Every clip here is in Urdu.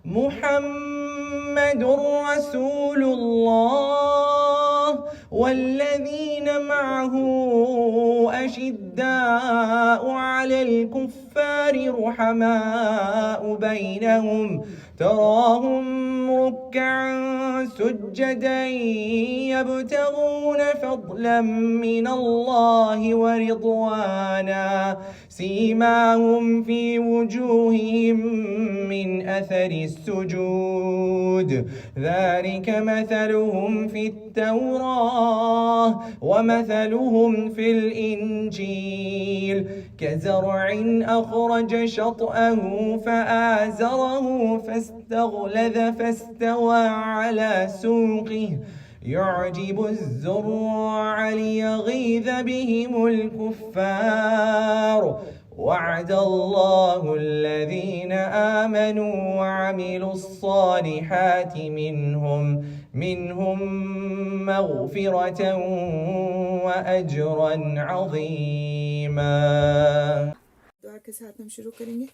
محمد رسول الله والذين معه أشداء على الكفار رحماء بينهم تراهم ركعا سجدا يبتغون فضلا من الله ورضوانا سيماهم في وجوههم من أثر السجود ذلك مثلهم في التوراة ومثلهم في الإنجيل كزرع أخرج شطأه فآزره فاستغلظ فاستوى على سوقه يعجب الزراع ليغيظ بهم الكفار وعد الله الذين آمنوا وعملوا الصالحات منهم مغفرة وأجرا عظيما. دعا کے ساتھ ہم شروع کریں گے.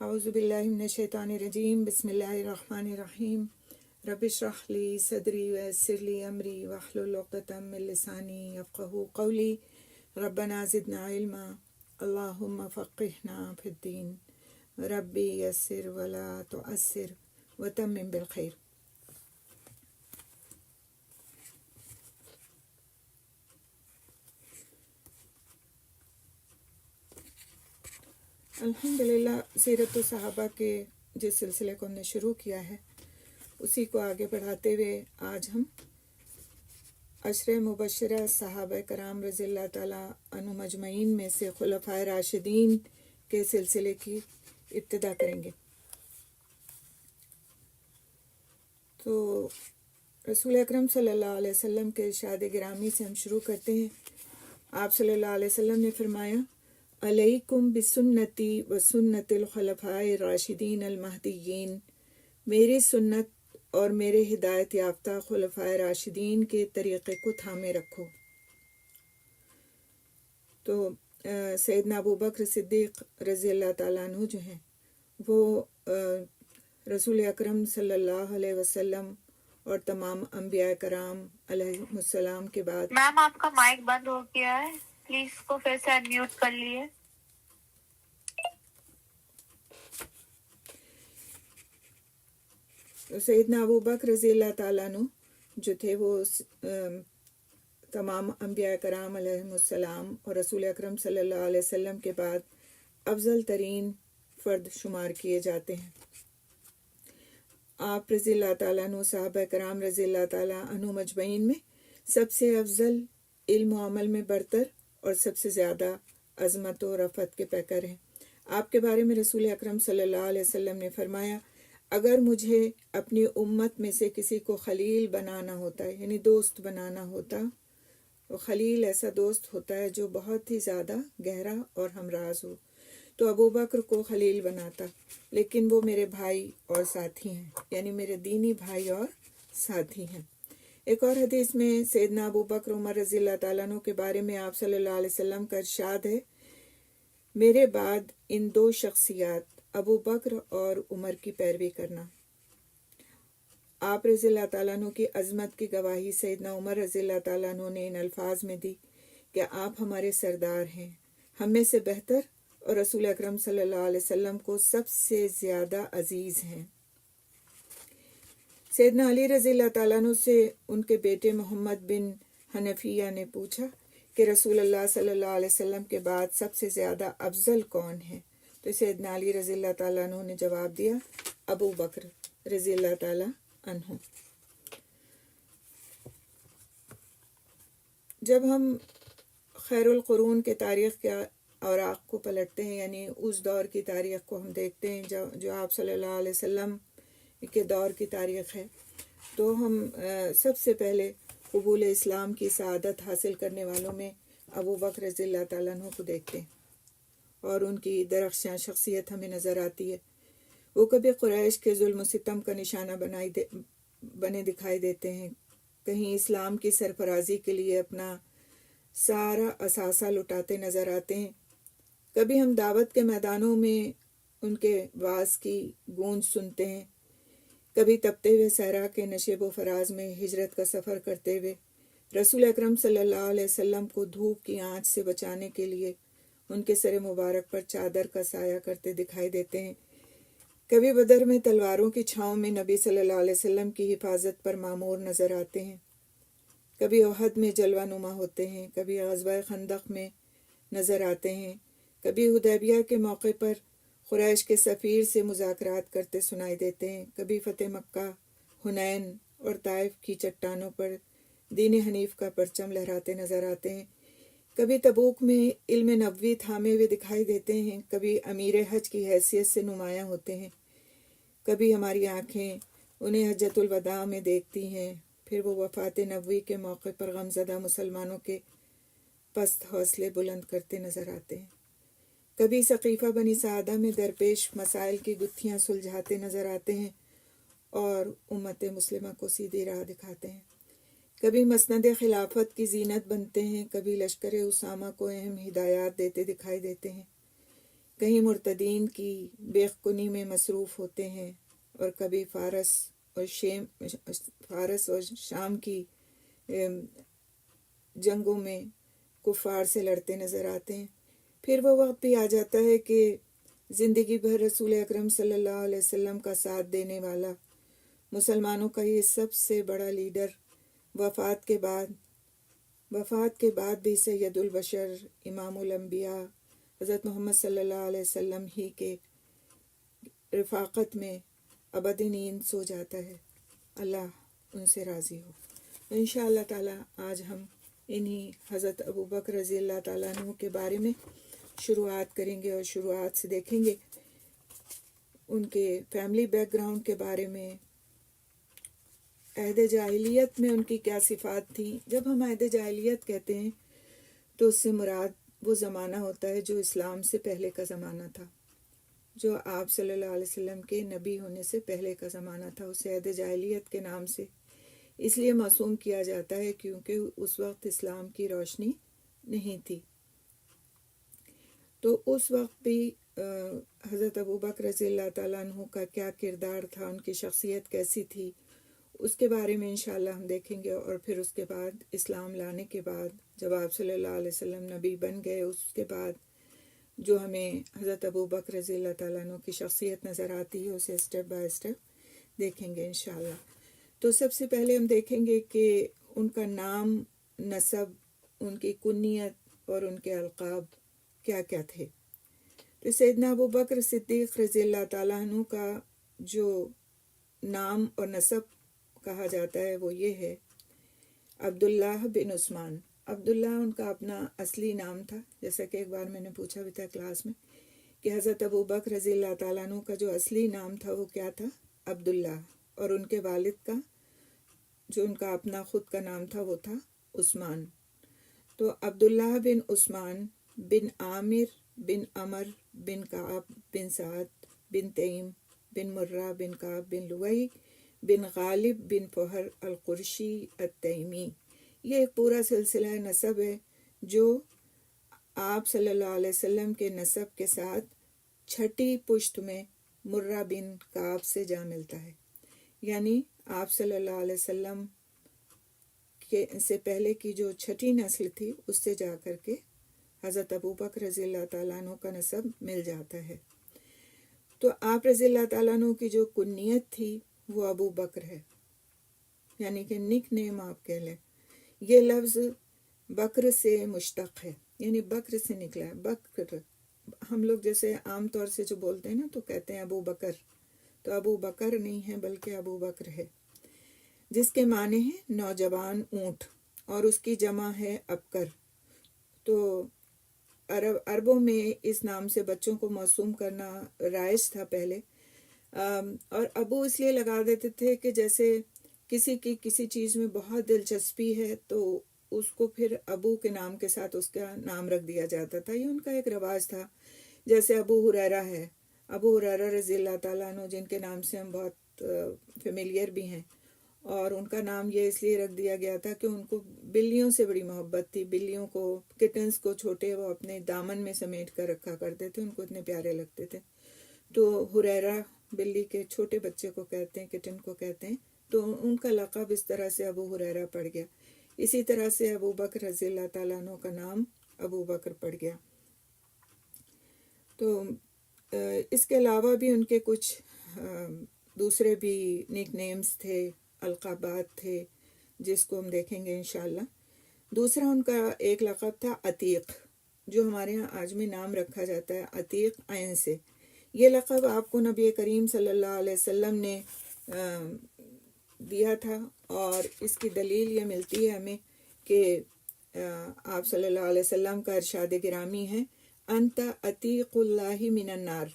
اعوذ باللہ من الشیطان الرجیم بسم اللہ الرحمن الرحیم رب اشرح لی صدری ویسر لی امری واحلل عقدۃ من لسانی یفقہوا قولی ربنا زدنا علما اللہم فقہنا فی الدین ربی یسر ولا تعسر وتمم بالخیر. الحمدللہ سیرت الصحابہ کے جس سلسلے کو ہم نے شروع کیا ہے اسی کو آگے بڑھاتے ہوئے آج ہم عشرہ مبشرہ صحابہ کرام رضی اللہ تعالیٰ عنہم اجمعین میں سے خلفائے راشدین کے سلسلے کی ابتدا کریں گے. تو رسول اکرم صلی اللہ علیہ وسلم کے ارشاد گرامی سے ہم شروع کرتے ہیں. آپ صلی اللہ علیہ وسلم نے فرمایا علیکم بسنتی و سنت الخلفاء الراشدین المہدیین، میری سنت اور میرے ہدایت یافتہ خلفائے راشدین کے طریقے کو تھامے رکھو. تو سیدنا ابو بکر صدیق رضی اللہ تعالیٰ عنہ جو ہیں وہ رسول اکرم صلی اللہ علیہ وسلم اور تمام انبیاء کرام علیہ السلام کے بعد. میم آپ کا مائک بند ہو گیا ہے، پلیز اس کو پھر سے انمیوٹ کر لیے. سیدنا ابو بکر رضی اللہ تعالیٰ عنہ جو تھے وہ تمام انبیاء کرام علیہ السلام اور رسول اکرم صلی اللہ علیہ وسلم کے بعد افضل ترین فرد شمار کیے جاتے ہیں. آپ رضی اللہ تعالیٰ عنہ صحابہ کرام رضی اللہ تعالیٰ عنہ مجمعین میں سب سے افضل، علم و عمل میں برتر اور سب سے زیادہ عظمت و رفعت کے پیکر ہیں. آپ کے بارے میں رسول اکرم صلی اللہ علیہ وسلم نے فرمایا اگر مجھے اپنی امت میں سے کسی کو خلیل بنانا ہوتا ہے، یعنی دوست بنانا ہوتا، تو خلیل ایسا دوست ہوتا ہے جو بہت ہی زیادہ گہرا اور ہمراز ہو، تو ابو بکر کو خلیل بناتا، لیکن وہ میرے بھائی اور ساتھی ہیں، یعنی میرے دینی بھائی اور ساتھی ہیں. ایک اور حدیث میں سیدنا ابو بکر عمر رضی اللہ تعالیٰ عنہ کے بارے میں آپ صلی اللہ علیہ وسلم کا ارشاد ہے میرے بعد ان دو شخصیات ابو بکر اور عمر کی پیروی کرنا. آپ رضی اللہ تعالیٰ عنہ کی عظمت کی گواہی سیدنا عمر رضی اللہ تعالیٰ عنہ نے ان الفاظ میں دی کہ آپ ہمارے سردار ہیں، ہم میں سے بہتر اور رسول اکرم صلی اللہ علیہ وسلم کو سب سے زیادہ عزیز ہیں. سیدنا علی رضی اللہ تعالیٰ عنہ سے ان کے بیٹے محمد بن حنفیہ نے پوچھا کہ رسول اللہ صلی اللہ علیہ وسلم کے بعد سب سے زیادہ افضل کون ہے؟ تو سیدنا علی رضی اللہ تعالیٰ عنہ نے جواب دیا ابو بکر رضی اللہ تعالیٰ عنہ. جب ہم خیر القرون کے تاریخ کے اوراق کو پلٹتے ہیں، یعنی اس دور کی تاریخ کو ہم دیکھتے ہیں جو آپ صلی اللہ علیہ وسلم کے دور کی تاریخ ہے، تو ہم سب سے پہلے قبول اسلام کی سعادت حاصل کرنے والوں میں ابو بکر رضی اللہ تعالیٰ عنہ کو دیکھتے ہیں اور ان کی درخشاں شخصیت ہمیں نظر آتی ہے. وہ کبھی قریش کے ظلم و ستم کا نشانہ بنے دکھائی دیتے ہیں، کہیں اسلام کی سرفرازی کے لیے اپنا سارا اثاثہ لٹاتے نظر آتے ہیں. کبھی ہم دعوت کے میدانوں میں ان کے واعظ کی گونج سنتے ہیں، کبھی تپتے ہوئے صحرا کے نشیب و فراز میں ہجرت کا سفر کرتے ہوئے رسول اکرم صلی اللہ علیہ وسلم کو دھوپ کی آنچ سے بچانے کے لیے ان کے سر مبارک پر چادر کا سایہ کرتے دکھائی دیتے ہیں۔ کبھی بدر میں تلواروں کی چھاؤں میں نبی صلی اللہ علیہ وسلم کی حفاظت پر معمور نظر آتے ہیں۔ کبھی احد میں جلوہ نما ہوتے ہیں، کبھی غزوہ خندق میں نظر آتے ہیں، کبھی حدیبیہ کے موقع پر قریش کے سفیر سے مذاکرات کرتے سنائی دیتے ہیں، کبھی فتح مکہ، حنین اور طائف کی چٹانوں پر دین حنیف کا پرچم لہراتے نظر آتے ہیں، کبھی تبوک میں علم نبوی تھامے ہوئے دکھائی دیتے ہیں، کبھی امیر حج کی حیثیت سے نمایاں ہوتے ہیں، کبھی ہماری آنکھیں انہیں حجۃ الوداع میں دیکھتی ہیں، پھر وہ وفات نبوی کے موقع پر غمزدہ مسلمانوں کے پست حوصلے بلند کرتے نظر آتے ہیں، کبھی ثقیفہ بنی سعدہ میں درپیش مسائل کی گتھیاں سلجھاتے نظر آتے ہیں اور امت مسلمہ کو سیدھی راہ دکھاتے ہیں، کبھی مسند خلافت کی زینت بنتے ہیں، کبھی لشکر اسامہ کو اہم ہدایات دیتے دکھائی دیتے ہیں، کہیں مرتدین کی بیخ کنی میں مصروف ہوتے ہیں اور کبھی فارس اور شام کی جنگوں میں کفار سے لڑتے نظر آتے ہیں۔ پھر وہ وقت بھی آ جاتا ہے کہ زندگی بھر رسول اکرم صلی اللہ علیہ وسلم کا ساتھ دینے والا مسلمانوں کا یہ سب سے بڑا لیڈر وفات کے بعد بھی سید البشر امام الانبیاء حضرت محمد صلی اللہ علیہ وسلم ہی کے رفاقت میں ابدی نیند سو جاتا ہے۔ اللہ ان سے راضی ہو۔ انشاءاللہ تعالی آج ہم انہی حضرت ابوبکر رضی اللہ تعالیٰ عنہ کے بارے میں شروعات کریں گے اور شروعات سے دیکھیں گے ان کے فیملی بیک گراؤنڈ کے بارے میں، عہد جاہلیت میں ان کی کیا صفات تھیں۔ جب ہم عہد جاہلیت کہتے ہیں تو اس سے مراد وہ زمانہ ہوتا ہے جو اسلام سے پہلے کا زمانہ تھا، جو آپ صلی اللہ علیہ وسلم کے نبی ہونے سے پہلے کا زمانہ تھا۔ اسے عہد جاہلیت کے نام سے اس لیے موسوم کیا جاتا ہے کیونکہ اس وقت اسلام کی روشنی نہیں تھی۔ تو اس وقت بھی حضرت ابوبکر رضی اللہ تعالیٰ عنہ کا کیا کردار تھا، ان کی شخصیت کیسی تھی، اس کے بارے میں انشاءاللہ ہم دیکھیں گے۔ اور پھر اس کے بعد اسلام لانے کے بعد جب آپ صلی اللہ علیہ وسلم نبی بن گئے، اس کے بعد جو ہمیں حضرت ابوبکر رضی اللہ تعالیٰ عنہ کی شخصیت نظر آتی ہے اسے اسٹیپ بائی اسٹیپ دیکھیں گے انشاءاللہ۔ تو سب سے پہلے ہم دیکھیں گے کہ ان کا نام، نسب، ان کی کنیت اور ان کے القاب کیا کیا تھے۔ تو سیدنا ابوبکر صدیق رضی اللہ تعالیٰ عنہ کا جو نام اور نسب کہا جاتا ہے وہ یہ ہے عبداللہ بن عثمان۔ عبداللہ ان کا اپنا اصلی نام تھا، جیسا کہ ایک بار میں نے پوچھا بھی تھا کلاس میں کہ حضرت ابوبکر رضی اللہ تعالیٰ عنہ کا جو اصلی نام تھا وہ کیا تھا، عبداللہ، اور ان کے والد کا جو ان کا اپنا خود کا نام تھا وہ تھا عثمان۔ تو عبداللہ بن عثمان بن عامر بن عمر بن کعب بن سعد بن تیم بن مرہ بن کعب بن لوئی بن غالب بن فہر القرشی التیمی، یہ ایک پورا سلسلہ نسب ہے جو آپ صلی اللہ علیہ وسلم کے نسب کے ساتھ چھٹی پشت میں مرہ بن کعب سے جا ملتا ہے، یعنی آپ صلی اللہ علیہ وسلم کے سے پہلے کی جو چھٹی نسل تھی اس سے جا کر کے حضرت ابوبکر رضی اللہ تعالیٰ عنہ کا نسب مل جاتا ہے۔ تو آپ رضی اللہ تعالیٰ عنہ کی جو کنیت تھی وہ ابو بکر ہے، یعنی کہ نک نیم آپ کہہ لیں۔ یہ لفظ بکر سے مشتق ہے، یعنی بکر سے نکلا ہے۔ بکر ہم لوگ جیسے عام طور سے جو بولتے ہیں نا تو کہتے ہیں ابو بکر، تو ابو بکر نہیں ہے بلکہ ابو بکر ہے، جس کے معنی ہے نوجوان اونٹ، اور اس کی جمع ہے ابکر۔ تو عربوں میں اس نام سے بچوں کو موسوم کرنا رائج تھا پہلے، اور ابو اس لیے لگا دیتے تھے کہ جیسے کسی کی کسی چیز میں بہت دلچسپی ہے تو اس کو پھر ابو کے نام کے ساتھ اس کا نام رکھ دیا جاتا تھا۔ یہ ان کا ایک رواج تھا۔ جیسے ابو ہریرہ ہے، ابو ہریرہ رضی اللہ تعالیٰ عنہ جن کے نام سے ہم بہت فیملیئر بھی ہیں، اور ان کا نام یہ اس لیے رکھ دیا گیا تھا کہ ان کو بلیوں سے بڑی محبت تھی۔ بلیوں کو، کٹنس کو چھوٹے وہ اپنے دامن میں سمیٹ کر رکھا کرتے تھے، ان کو اتنے پیارے لگتے تھے۔ تو ہریرہ بلی کے چھوٹے بچے کو کہتے ہیں، کٹن کو کہتے ہیں، تو ان کا لقب اس طرح سے ابو ہریرہ پڑ گیا۔ اسی طرح سے ابو بکر رضی اللہ تعالیٰ عنہ کا نام ابو بکر پڑ گیا۔ تو اس کے علاوہ بھی ان کے کچھ دوسرے بھی نک نیمز تھے، القابات تھے، جس کو ہم دیکھیں گے انشاءاللہ۔ دوسرا ان کا ایک لقب تھا عتیق، جو ہمارے ہاں آج میں نام رکھا جاتا ہے عتیق عین سے۔ یہ لقب آپ کو نبی کریم صلی اللہ علیہ وسلم نے دیا تھا، اور اس کی دلیل یہ ملتی ہے ہمیں کہ آپ صلی اللہ علیہ وسلم کا ارشاد گرامی ہے، انت عتیق اللہ من النار،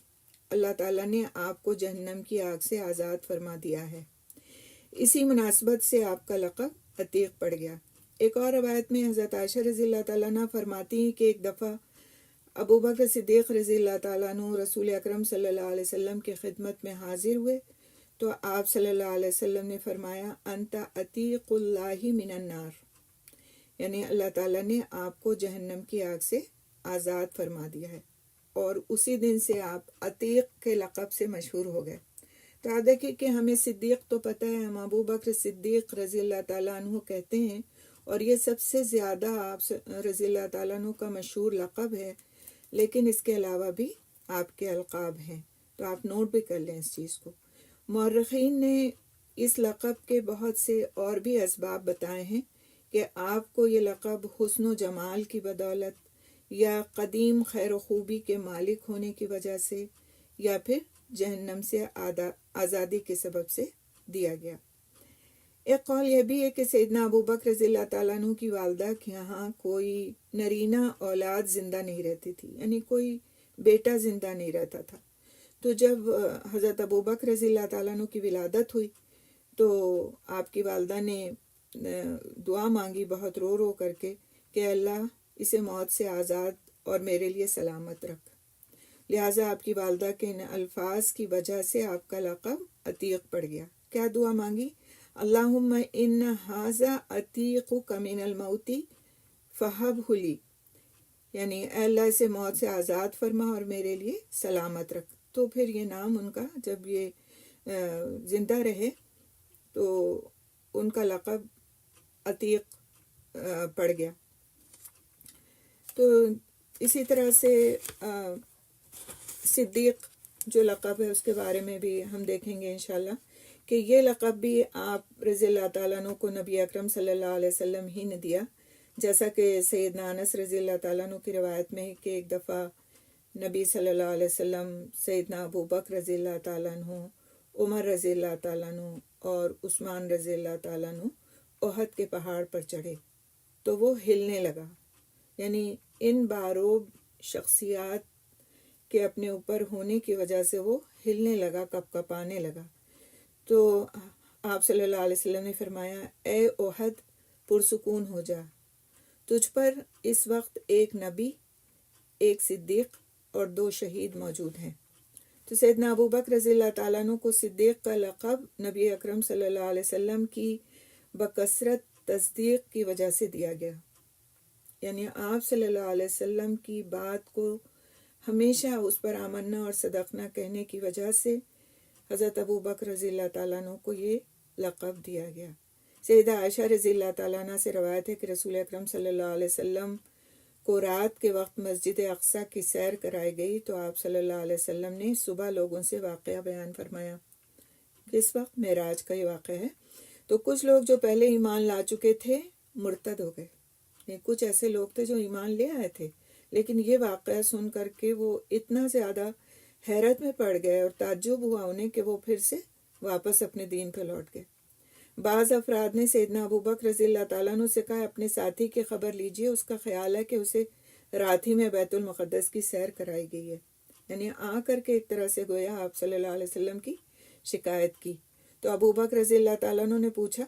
اللہ تعالیٰ نے آپ کو جہنم کی آگ سے آزاد فرما دیا ہے۔ اسی مناسبت سے آپ کا لقب عتیق پڑ گیا۔ ایک اور روایت میں حضرت عائشہ رضی اللہ تعالیٰ عنہ فرماتی ہیں کہ ایک دفعہ ابو بکر صدیق رضی اللہ تعالیٰ عنہ رسول اکرم صلی اللہ علیہ وسلم کی خدمت میں حاضر ہوئے، تو آپ صلی اللہ علیہ وسلم نے فرمایا، انت عتیق اللہ من النار، یعنی اللہ تعالیٰ نے آپ کو جہنم کی آگ سے آزاد فرما دیا ہے، اور اسی دن سے آپ عتیق کے لقب سے مشہور ہو گئے۔ تو آپ دیکھیں کہ ہمیں صدیق تو پتہ ہے، ہم ابو بکر صدیق رضی اللہ تعالیٰ عنہ کہتے ہیں، اور یہ سب سے زیادہ آپ رضی اللہ تعالیٰ عنہ کا مشہور لقب ہے، لیکن اس کے علاوہ بھی آپ کے القاب ہیں، تو آپ نوٹ بھی کر لیں اس چیز کو۔ مورخین نے اس لقب کے بہت سے اور بھی اسباب بتائے ہیں کہ آپ کو یہ لقب حسن و جمال کی بدولت، یا قدیم خیر و خوبی کے مالک ہونے کی وجہ سے، یا پھر جہنم سے آزادی کے سبب سے دیا گیا۔ ایک قول یہ بھی ہے کہ سیدنا ابو بکر رضی اللہ تعالیٰ عنہ کی والدہ کے یہاں کوئی نرینہ اولاد زندہ نہیں رہتی تھی، یعنی کوئی بیٹا زندہ نہیں رہتا تھا۔ تو جب حضرت ابو بکر رضی اللہ تعالیٰ عنہ کی ولادت ہوئی تو آپ کی والدہ نے دعا مانگی بہت رو رو کر کے کہ اللہ اسے موت سے آزاد اور میرے لیے سلامت رکھ۔ لہٰذا آپ کی والدہ کے ان الفاظ کی وجہ سے آپ کا لقب عتیق پڑ گیا۔ کیا دعا مانگی؟ اللہم ان ھذا عتیقک من الموت فہبہ لی، یعنی اے اللہ اسے موت سے آزاد فرما اور میرے لیے سلامت رکھ۔ تو پھر یہ نام ان کا جب یہ زندہ رہے تو ان کا لقب عتیق پڑ گیا۔ تو اسی طرح سے صدیق جو لقب ہے اس کے بارے میں بھی ہم دیکھیں گے انشاءاللہ کہ یہ لقب بھی آپ رضی اللہ تعالیٰ عنہ کو نبی اکرم صلی اللہ علیہ وسلم ہی نے دیا، جیسا کہ سیدنا انس رضی اللہ تعالیٰ عنہ کی روایت میں ہے کہ ایک دفعہ نبی صلی اللہ علیہ وسلم سیدنا ابو بکر رضی اللہ تعالیٰ عنہ، عمر رضی اللہ تعالیٰ عنہ اور عثمان رضی اللہ تعالیٰ عنہ احد کے پہاڑ پر چڑھے تو وہ ہلنے لگا، یعنی ان باروب شخصیات کے اپنے اوپر ہونے کی وجہ سے وہ ہلنے لگا، کپ کپانے لگا۔ تو آپ صلی اللہ علیہ وسلم نے فرمایا، اے احد پرسکون ہو جا، تجھ پر اس وقت ایک نبی، ایک صدیق اور 2 شہید موجود ہیں۔ تو سیدنا ابو بکر رضی اللہ تعالیٰ عنہ کو صدیق کا لقب نبی اکرم صلی اللہ علیہ وسلم کی بکثرت تصدیق کی وجہ سے دیا گیا، یعنی آپ صلی اللہ علیہ وسلم کی بات کو ہمیشہ اس پر آمنا اور صدقنا کہنے کی وجہ سے حضرت ابو بکر رضی اللہ تعالیٰ عنہ کو یہ لقب دیا گیا۔ سیدہ عائشہ رضی اللہ تعالیٰ عنہ سے روایت ہے کہ رسول اکرم صلی اللہ علیہ وسلم کو رات کے وقت مسجد اقصیٰ کی سیر کرائی گئی تو آپ صلی اللہ علیہ وسلم نے صبح لوگوں سے واقعہ بیان فرمایا۔ کس وقت؟ معراج کا یہ واقعہ ہے۔ تو کچھ لوگ جو پہلے ایمان لا چکے تھے مرتد ہو گئے، کچھ ایسے لوگ تھے جو ایمان لے آئے تھے، لیکن یہ واقعہ سن کر کے وہ اتنا زیادہ حیرت میں پڑ گئے اور تعجب ہوا انہیں کہ وہ پھر سے واپس اپنے دین پہ لوٹ گئے۔ بعض افراد نے سیدنا ابو بکر رضی اللہ تعالیٰ عنہ سے کہا، اپنے ساتھی کی خبر لیجئے، اس کا خیال ہے کہ اسے رات ہی میں بیت المقدس کی سیر کرائی گئی ہے، یعنی آ کر کے ایک طرح سے گویا آپ صلی اللہ علیہ وسلم کی شکایت کی۔ تو ابو بکر رضی اللہ تعالیٰ عنہ نے پوچھا،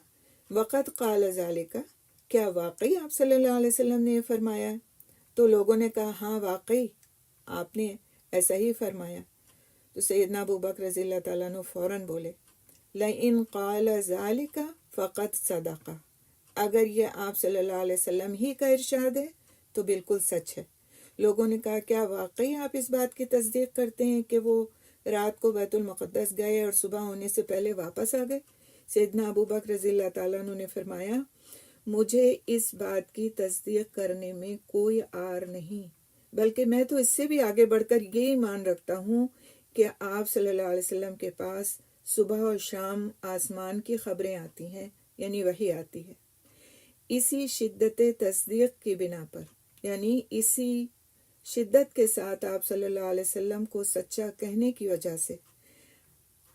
وقت قال ذالک، کیا واقعی آپ صلی اللہ علیہ وسلم نے یہ فرمایا ہے؟ تو لوگوں نے کہا، ہاں واقعی آپ نے ایسا ہی فرمایا۔ تو سیدنا ابو بکر رضی اللہ تعالیٰ عنہ فوراً بولے، لئن قال ذالک فقد صدق، اگر یہ آپ صلی اللہ علیہ وسلم ہی کا ارشاد ہے تو بالکل سچ ہے۔ لوگوں نے کہا، کیا واقعی آپ اس بات کی تصدیق کرتے ہیں کہ وہ رات کو بیت المقدس گئے اور صبح ہونے سے پہلے واپس آ گئے؟ سیدنا ابو بکر رضی اللہ تعالیٰ عنہ نے فرمایا مجھے اس بات کی تصدیق کرنے میں کوئی عار نہیں، بلکہ میں تو اس سے بھی آگے بڑھ کر یہ ایمان رکھتا ہوں کہ آپ صلی اللہ علیہ وسلم کے پاس صبح اور شام آسمان کی خبریں آتی ہیں، یعنی وحی آتی ہے۔ اسی شدت تصدیق کی بنا پر، یعنی اسی شدت کے ساتھ آپ صلی اللہ علیہ وسلم کو سچا کہنے کی وجہ سے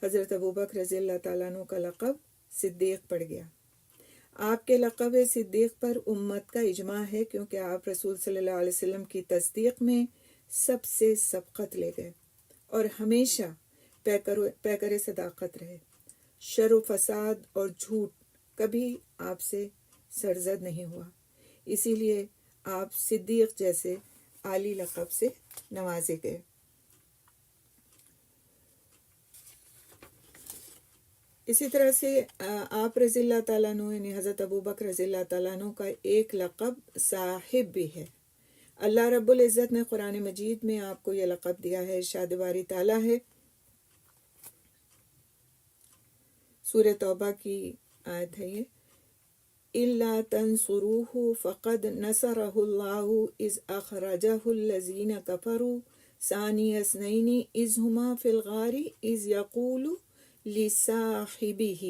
حضرت ابوبکر رضی اللہ تعالیٰ عنہ کا لقب صدیق پڑ گیا۔ آپ کے لقب صدیق پر امت کا اجماع ہے، کیونکہ آپ رسول صلی اللہ علیہ وسلم کی تصدیق میں سب سے سبقت لے گئے اور ہمیشہ پیکر صداقت رہے۔ شر و فساد اور جھوٹ کبھی آپ سے سرزد نہیں ہوا، اسی لیے آپ صدیق جیسے عالی لقب سے نوازے گئے۔ اسی طرح سے آپ رضی اللہ تعالیٰ عنہ یعنی حضرت ابوبکر رضی اللہ تعالیٰ عنہ کا ایک لقب صاحب بھی ہے۔ اللہ رب العزت نے قرآن مجید میں آپ کو یہ لقب دیا ہے۔ ارشاد باری تعالیٰ ہے، سورہ توبہ کی آیت ہے یہ، إِلَّا تَنْصُرُوهُ فَقَدْ نَصَرَهُ اللَّهُ إِذْ أَخْرَجَهُ الَّذِينَ كَفَرُوا ثَانِيَ اثْنَيْنِ إِذْ هُمَا فِي الْغَارِ إِذْ يَقُولُ لِصَاحِبِهِ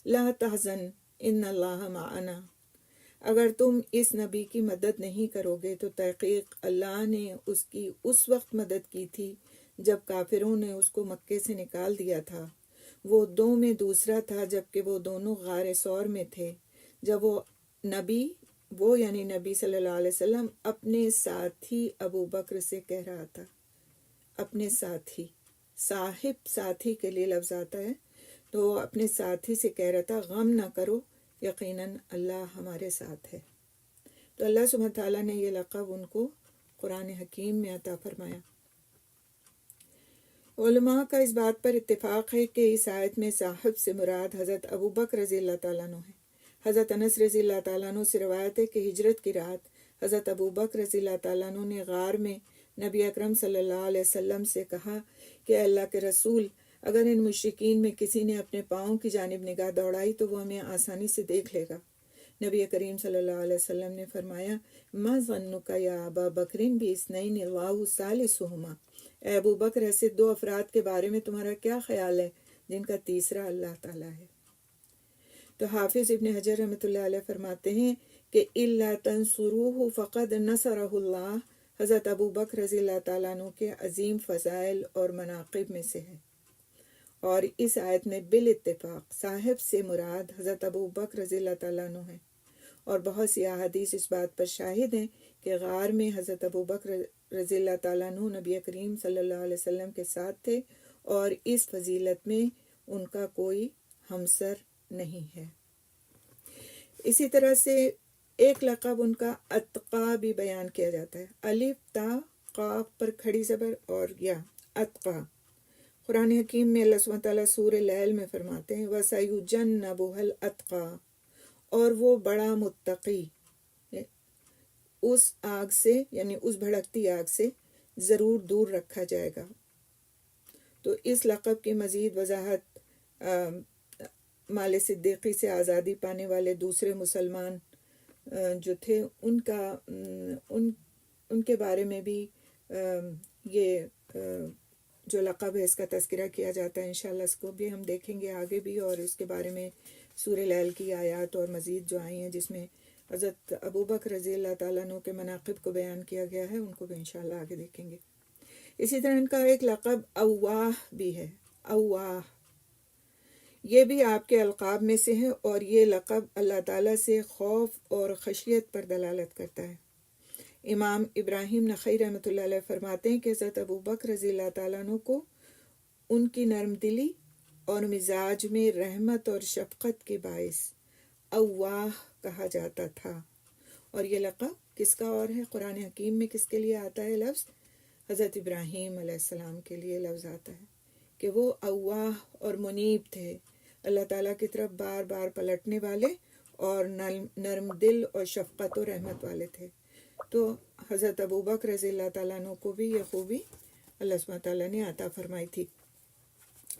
لَا تَحْزَنْ إِنَّ اللَّهَ مَعَنَا۔ اگر تم اس نبی کی مدد نہیں کرو گے تو تحقیق اللہ نے اس کی اس وقت مدد کی تھی جب کافروں نے اس کو مکے سے نکال دیا تھا۔ وہ دو میں دوسرا تھا جبکہ وہ دونوں غار ثور میں تھے، جب وہ یعنی نبی صلی اللہ علیہ وسلم اپنے ساتھی ابو بکر سے کہہ رہا تھا، اپنے ساتھی، صاحب ساتھی کے لیے لفظ آتا ہے، تو اپنے ساتھی سے کہہ رہا تھا غم نہ کرو، یقیناً اللہ ہمارے ساتھ ہے۔ تو اللہ سبحانہ تعالیٰ نے یہ لقب ان کو قرآن حکیم میں عطا فرمایا۔ علماء کا اس بات پر اتفاق ہے کہ اس آیت میں صاحب سے مراد حضرت ابوبکر رضی اللہ تعالیٰ عنہ ہے۔ حضرت انس رضی اللہ تعالیٰ عنہ سے روایت ہے کہ ہجرت کی رات حضرت ابوبکر رضی اللہ تعالیٰ عنہ نے غار میں نبی اکرم صلی اللہ علیہ وسلم سے کہا کہ اللہ کے رسول، اگر ان مشرکین میں کسی نے اپنے پاؤں کی جانب نگاہ دوڑائی تو وہ ہمیں آسانی سے دیکھ لے گا۔ نبی کریم صلی اللہ علیہ وسلم نے فرمایا، ما ظنک یا ابا بکر باثنین اللہ ثالثہما، اے ابو بکر ایسے دو افراد کے بارے میں تمہارا کیا خیال ہے جن کا تیسرا اللہ تعالیٰ ہے۔ تو حافظ ابن حجر رحمۃ اللہ علیہ فرماتے ہیں کہ الا تنصروہ فقد نصرہ اللہ حضرت ابو بکر رضی اللہ تعالیٰ عنہ کے عظیم فضائل اور مناقب میں سے ہے، اور اس آیت میں بالاتفاق صاحب سے مراد حضرت ابو بکر رضی اللہ تعالیٰ عنہ ہے، اور بہت سی احادیث اس بات پر شاہد ہیں کہ غار میں حضرت ابو بکر رضی اللہ تعالیٰ عنہ نبی کریم صلی اللہ علیہ وسلم کے ساتھ تھے، اور اس فضیلت میں ان کا کوئی ہمسر نہیں ہے۔ اسی طرح سے ایک لقب ان کا اتقا بھی بیان کیا جاتا ہے، الف تا قاف پر کھڑی زبر اور یا، اتقا۔ قرآن حکیم میں اللہ سبحانہ تعالیٰ سورہ لیل میں فرماتے ہیں وَسَيُجَنَّبُهَا الْأَتْقَى، اور وہ بڑا متقی اس آگ سے یعنی اس بھڑکتی آگ سے ضرور دور رکھا جائے گا۔ تو اس لقب کی مزید وضاحت مال صدیقی سے آزادی پانے والے دوسرے مسلمان جو تھے ان کے بارے میں بھی یہ جو لقب ہے اس کا تذکرہ کیا جاتا ہے۔ انشاءاللہ اس کو بھی ہم دیکھیں گے آگے بھی، اور اس کے بارے میں سورہ لیل کی آیات اور مزید جو آئی ہیں جس میں حضرت ابوبکر رضی اللہ تعالیٰ عنہ کے مناقب کو بیان کیا گیا ہے، ان کو بھی انشاءاللہ آگے دیکھیں گے۔ اسی طرح ان کا ایک لقب اواہ بھی ہے، اواہ، یہ بھی آپ کے القاب میں سے ہے، اور یہ لقب اللہ تعالیٰ سے خوف اور خشیت پر دلالت کرتا ہے۔ امام ابراہیم نخعی رحمۃ اللہ علیہ فرماتے ہیں کہ حضرت ابوبکر رضی اللہ تعالیٰ عنہ کو ان کی نرم دلی اور مزاج میں رحمت اور شفقت کے باعث اواہ کہا جاتا تھا۔ اور یہ لقب کس کا اور ہے؟ قرآن حکیم میں کس کے لیے آتا ہے لفظ؟ حضرت ابراہیم علیہ السلام کے لیے لفظ آتا ہے کہ وہ اواہ اور منیب تھے، اللہ تعالیٰ کی طرف بار بار پلٹنے والے اور نرم دل اور شفقت و رحمت والے تھے۔ تو حضرت ابوبکر رضی اللہ تعالیٰ عنہ کو بھی یہ خوبی اللہ سبحانہ تعالیٰ نے عطا فرمائی تھی۔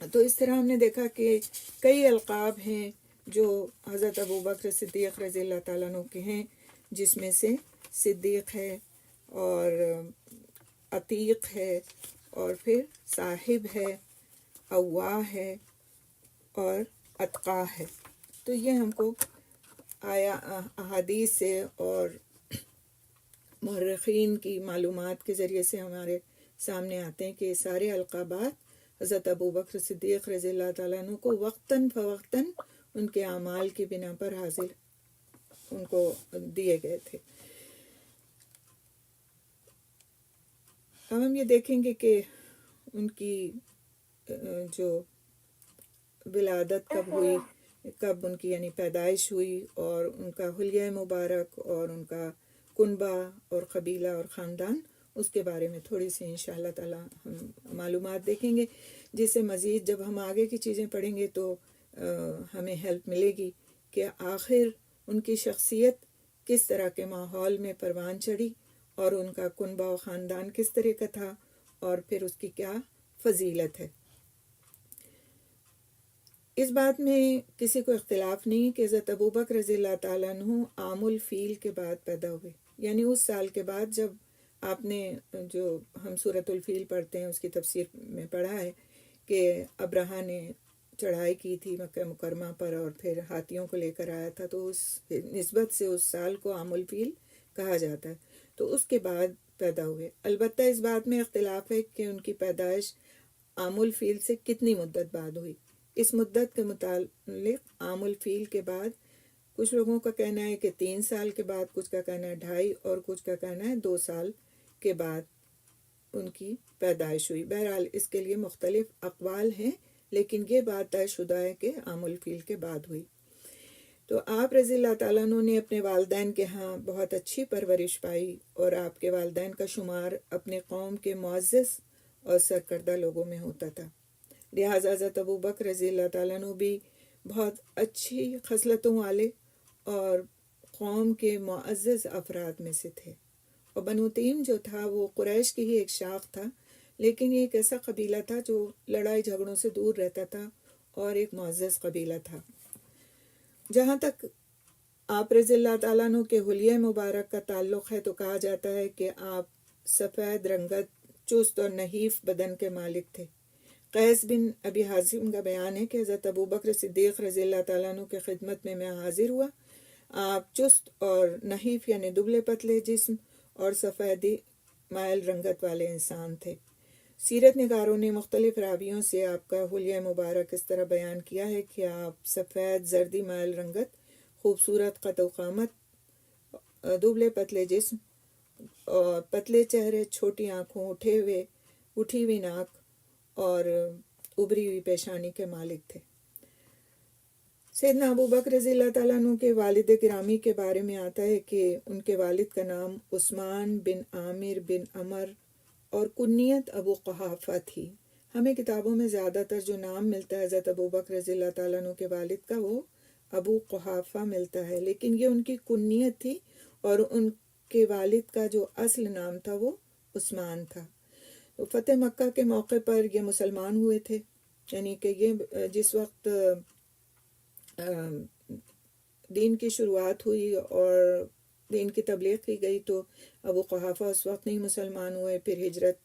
تو اس طرح ہم نے دیکھا کہ کئی القاب ہیں جو حضرت ابوبکر صدیق رضی اللہ تعالیٰ عنہ کے ہیں، جس میں سے صدیق ہے اور عتیق ہے اور پھر صاحب ہے، اواہ ہے اور اتقا ہے۔ تو یہ ہم کو احادیث سے اور مورخین کی معلومات کے ذریعے سے ہمارے سامنے آتے ہیں کہ یہ سارے القابات حضرت ابوبکر صدیق رضی اللہ تعالیٰ عنہ کو وقتاً فوقتاً ان کے اعمال کی بنا پر حاصل ان کو دیے گئے تھے۔ اب ہم یہ دیکھیں گے کہ ان کی جو ولادت کب ہوئی، کب ان کی یعنی پیدائش ہوئی، اور ان کا حلیہ مبارک اور ان کا کنبہ اور قبیلہ اور خاندان، اس کے بارے میں تھوڑی سی انشاءاللہ تعالی ہم معلومات دیکھیں گے، جس سے مزید جب ہم آگے کی چیزیں پڑھیں گے تو ہمیں ہیلپ ملے گی کہ آخر ان کی شخصیت کس طرح کے ماحول میں پروان چڑھی اور ان کا کنبہ و خاندان کس طرح کا تھا اور پھر اس کی کیا فضیلت ہے۔ اس بات میں کسی کو اختلاف نہیں کہ حضرت ابوبکر رضی اللہ تعالیٰ عنہ عام الفیل کے بعد پیدا ہوئے، یعنی اس سال کے بعد جب آپ نے جو ہم سورۃ الفیل پڑھتے ہیں اس کی تفسیر میں پڑھا ہے کہ ابرہہ نے چڑھائی کی تھی مکہ مکرمہ پر اور پھر ہاتھیوں کو لے کر آیا تھا، تو اس نسبت سے اس سال کو عام الفیل کہا جاتا ہے، تو اس کے بعد پیدا ہوئے۔ البتہ اس بات میں اختلاف ہے کہ ان کی پیدائش عام الفیل سے کتنی مدت بعد ہوئی۔ اس مدت کے متعلق عام الفیل کے بعد کچھ لوگوں کا کہنا ہے کہ 3 سال کے بعد، کچھ کا کہنا ہے 2.5 اور کچھ کا کہنا ہے 2 سال کے بعد ان کی پیدائش ہوئی۔ بہرحال اس کے لیے مختلف اقوال ہیں، لیکن یہ بات طے شدہ ہے کہ عام الفیل کے بعد ہوئی۔ تو آپ رضی اللہ تعالیٰ عنہ نے اپنے والدین کے ہاں بہت اچھی پرورش پائی، اور آپ کے والدین کا شمار اپنے قوم کے معزز اور سرکردہ لوگوں میں ہوتا تھا، لہٰذا حضرت ابوبکر رضی اللہ تعالیٰ عنہ بھی بہت اچھی خصلتوں والے اور قوم کے معزز افراد میں سے تھے۔ اور بنو تیم جو تھا وہ قریش کی ہی ایک شاخ تھا، لیکن یہ ایک ایسا قبیلہ تھا جو لڑائی جھگڑوں سے دور رہتا تھا اور ایک معزز قبیلہ تھا۔ جہاں تک آپ رضی اللہ تعالیٰ عنہ کے حلیہ مبارک کا تعلق ہے تو کہا جاتا ہے کہ آپ سفید رنگت، چست اور نحیف بدن کے مالک تھے۔ قیس بن ابی حازم کا بیان ہے کہ حضرت ابوبکر صدیق رضی اللہ تعالیٰ عنہ کی خدمت میں حاضر ہوا۔ آپ چست اور نحیف یعنی دبلے پتلے جسم اور سفیدی مائل رنگت والے انسان تھے۔ سیرت نگاروں نے مختلف راویوں سے آپ کا حلیہ مبارک اس طرح بیان کیا ہے کہ آپ سفید زردی مائل رنگت، خوبصورت قد و قامت، دبلے پتلے جسم اور پتلے چہرے، چھوٹی آنکھوں، اٹھی ہوئی ناک اور ابری ہوئی پیشانی کے مالک تھے۔ سیدنا ابوبکر رضی اللہ تعالیٰ عنہ کے والد گرامی کے بارے میں آتا ہے کہ ان کے والد کا نام عثمان بن عامر بن عمر اور کنیت ابو قحافہ تھی۔ ہمیں کتابوں میں زیادہ تر جو نام ملتا ہے حضرت ابوبکر رضی اللہ تعالیٰ عنہ کے والد کا وہ ابو قحافہ ملتا ہے، لیکن یہ ان کی کنیت تھی، اور ان کے والد کا جو اصل نام تھا وہ عثمان تھا۔ تو فتح مکہ کے موقع پر یہ مسلمان ہوئے تھے، یعنی کہ یہ جس وقت دین کی شروعات ہوئی اور دین کی تبلیغ کی گئی تو ابو قحافہ اس وقت نہیں مسلمان ہوئے، پھر ہجرت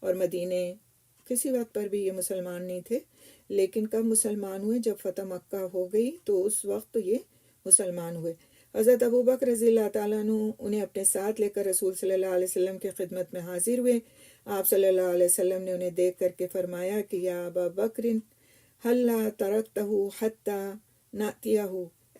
اور مدینے کسی وقت پر بھی یہ مسلمان نہیں تھے، لیکن کب مسلمان ہوئے؟ جب فتح مکہ ہو گئی تو اس وقت یہ مسلمان ہوئے۔ حضرت ابوبکر رضی اللہ تعالیٰ عنہ انہیں اپنے ساتھ لے کر رسول صلی اللہ علیہ وسلم کی خدمت میں حاضر ہوئے۔ آپ صلی اللہ علیہ وسلم نے انہیں دیکھ کر کے فرمایا کہ یا ابا بکر ہلا ترکتہ حتی نأتیہ،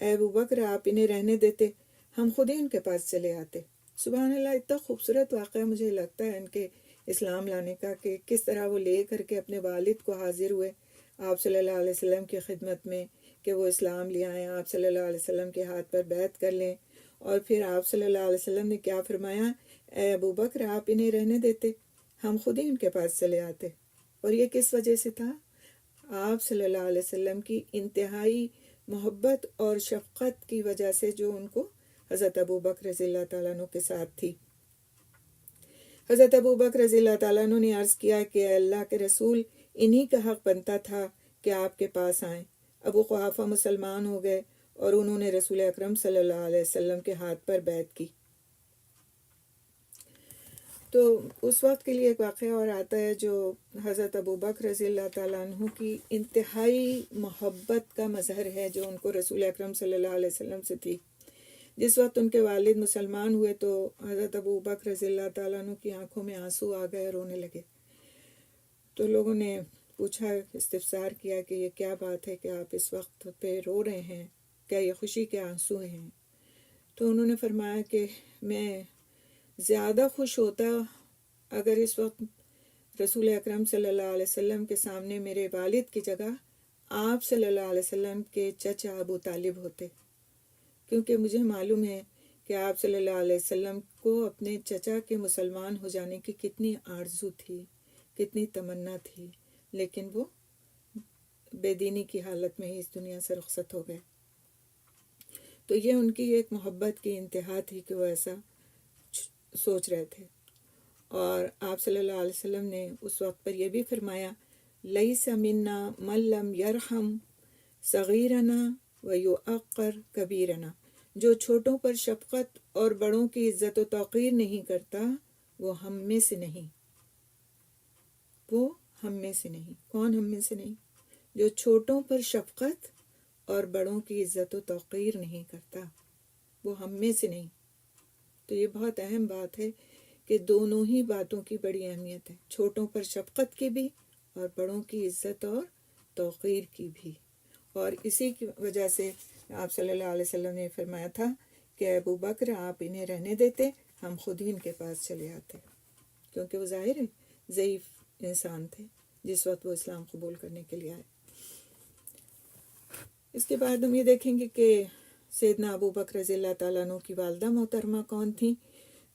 اے ابو بکر آپ انہیں رہنے دیتے، ہم خود ہی ان کے پاس چلے آتے۔ سبحان اللہ، اتنا خوبصورت واقعہ مجھے لگتا ہے ان کے اسلام لانے کا کہ کس طرح وہ لے کر کے اپنے والد کو حاضر ہوئے آپ صلی اللہ علیہ وسلم کی خدمت میں کہ وہ اسلام لے آئیں، آپ صلی اللہ علیہ وسلم کے ہاتھ پر بیعت کر لیں، اور پھر آپ صلی اللہ علیہ وسلم نے کیا فرمایا؟ اے ابو بکر آپ انہیں رہنے دیتے، ہم خود ہی ان کے پاس چلے آتے۔ اور یہ کس وجہ سے تھا؟ آپ صلی اللہ علیہ وسلم کی انتہائی محبت اور شفقت کی وجہ سے جو ان کو حضرت ابوبکر رضی اللہ تعالیٰ عنہ کے ساتھ تھی۔ حضرت ابو بکر رضی اللہ تعالیٰ عنہ نے عرض کیا کہ اے اللہ کے رسول، انہی کا حق بنتا تھا کہ آپ کے پاس آئیں۔ ابو قحافہ مسلمان ہو گئے اور انہوں نے رسول اکرم صلی اللہ علیہ وسلم کے ہاتھ پر بیعت کی۔ تو اس وقت کے لیے ایک واقعہ اور آتا ہے جو حضرت ابو بکر رضی اللہ تعالیٰ عنہ کی انتہائی محبت کا مظہر ہے جو ان کو رسول اکرم صلی اللہ علیہ وسلم سے تھی۔ جس وقت ان کے والد مسلمان ہوئے تو حضرت ابو بکر رضی اللہ تعالیٰ عنہ کی آنکھوں میں آنسو آ گئے، رونے لگے۔ تو لوگوں نے پوچھا، استفسار کیا کہ یہ کیا بات ہے کہ آپ اس وقت پہ رو رہے ہیں، کیا یہ خوشی کے آنسو ہیں؟ تو انہوں نے فرمایا کہ میں زیادہ خوش ہوتا اگر اس وقت رسول اکرم صلی اللہ علیہ وسلم کے سامنے میرے والد کی جگہ آپ صلی اللہ علیہ وسلم کے چچا ابو طالب ہوتے، کیونکہ مجھے معلوم ہے کہ آپ صلی اللہ علیہ وسلم کو اپنے چچا کے مسلمان ہو جانے کی کتنی آرزو تھی، کتنی تمنا تھی، لیکن وہ بے دینی کی حالت میں ہی اس دنیا سے رخصت ہو گئے۔ تو یہ ان کی ایک محبت کی انتہا تھی کہ وہ ایسا سوچ رہے تھے۔ اور آپ صلی اللہ علیہ وسلم نے اس وقت پر یہ بھی فرمایا، لیس منا من لم یرحم صغیرنا ویعقر کبیرنا، جو چھوٹوں پر شفقت اور بڑوں کی عزت و توقیر نہیں کرتا وہ ہم میں سے نہیں۔ وہ ہم میں سے نہیں۔ کون ہم میں سے نہیں؟ جو چھوٹوں پر شفقت اور بڑوں کی عزت و توقیر نہیں کرتا، وہ ہم میں سے نہیں۔ تو یہ بہت اہم بات ہے کہ دونوں ہی باتوں کی بڑی اہمیت ہے، چھوٹوں پر شفقت کی بھی اور بڑوں کی عزت اور توقیر کی بھی۔ اور اسی کی وجہ سے آپ صلی اللہ علیہ وسلم نے فرمایا تھا کہ ابو بکر آپ انہیں رہنے دیتے، ہم خود ہی ان کے پاس چلے آتے، کیونکہ وہ ظاہر ہے ضعیف انسان تھے جس وقت وہ اسلام قبول کرنے کے لیے آئے۔ اس کے بعد ہم یہ دیکھیں گے کہ سیدنا ابو بکر رضی اللہ تعالیٰ عنہ کی والدہ محترمہ کون تھیں؟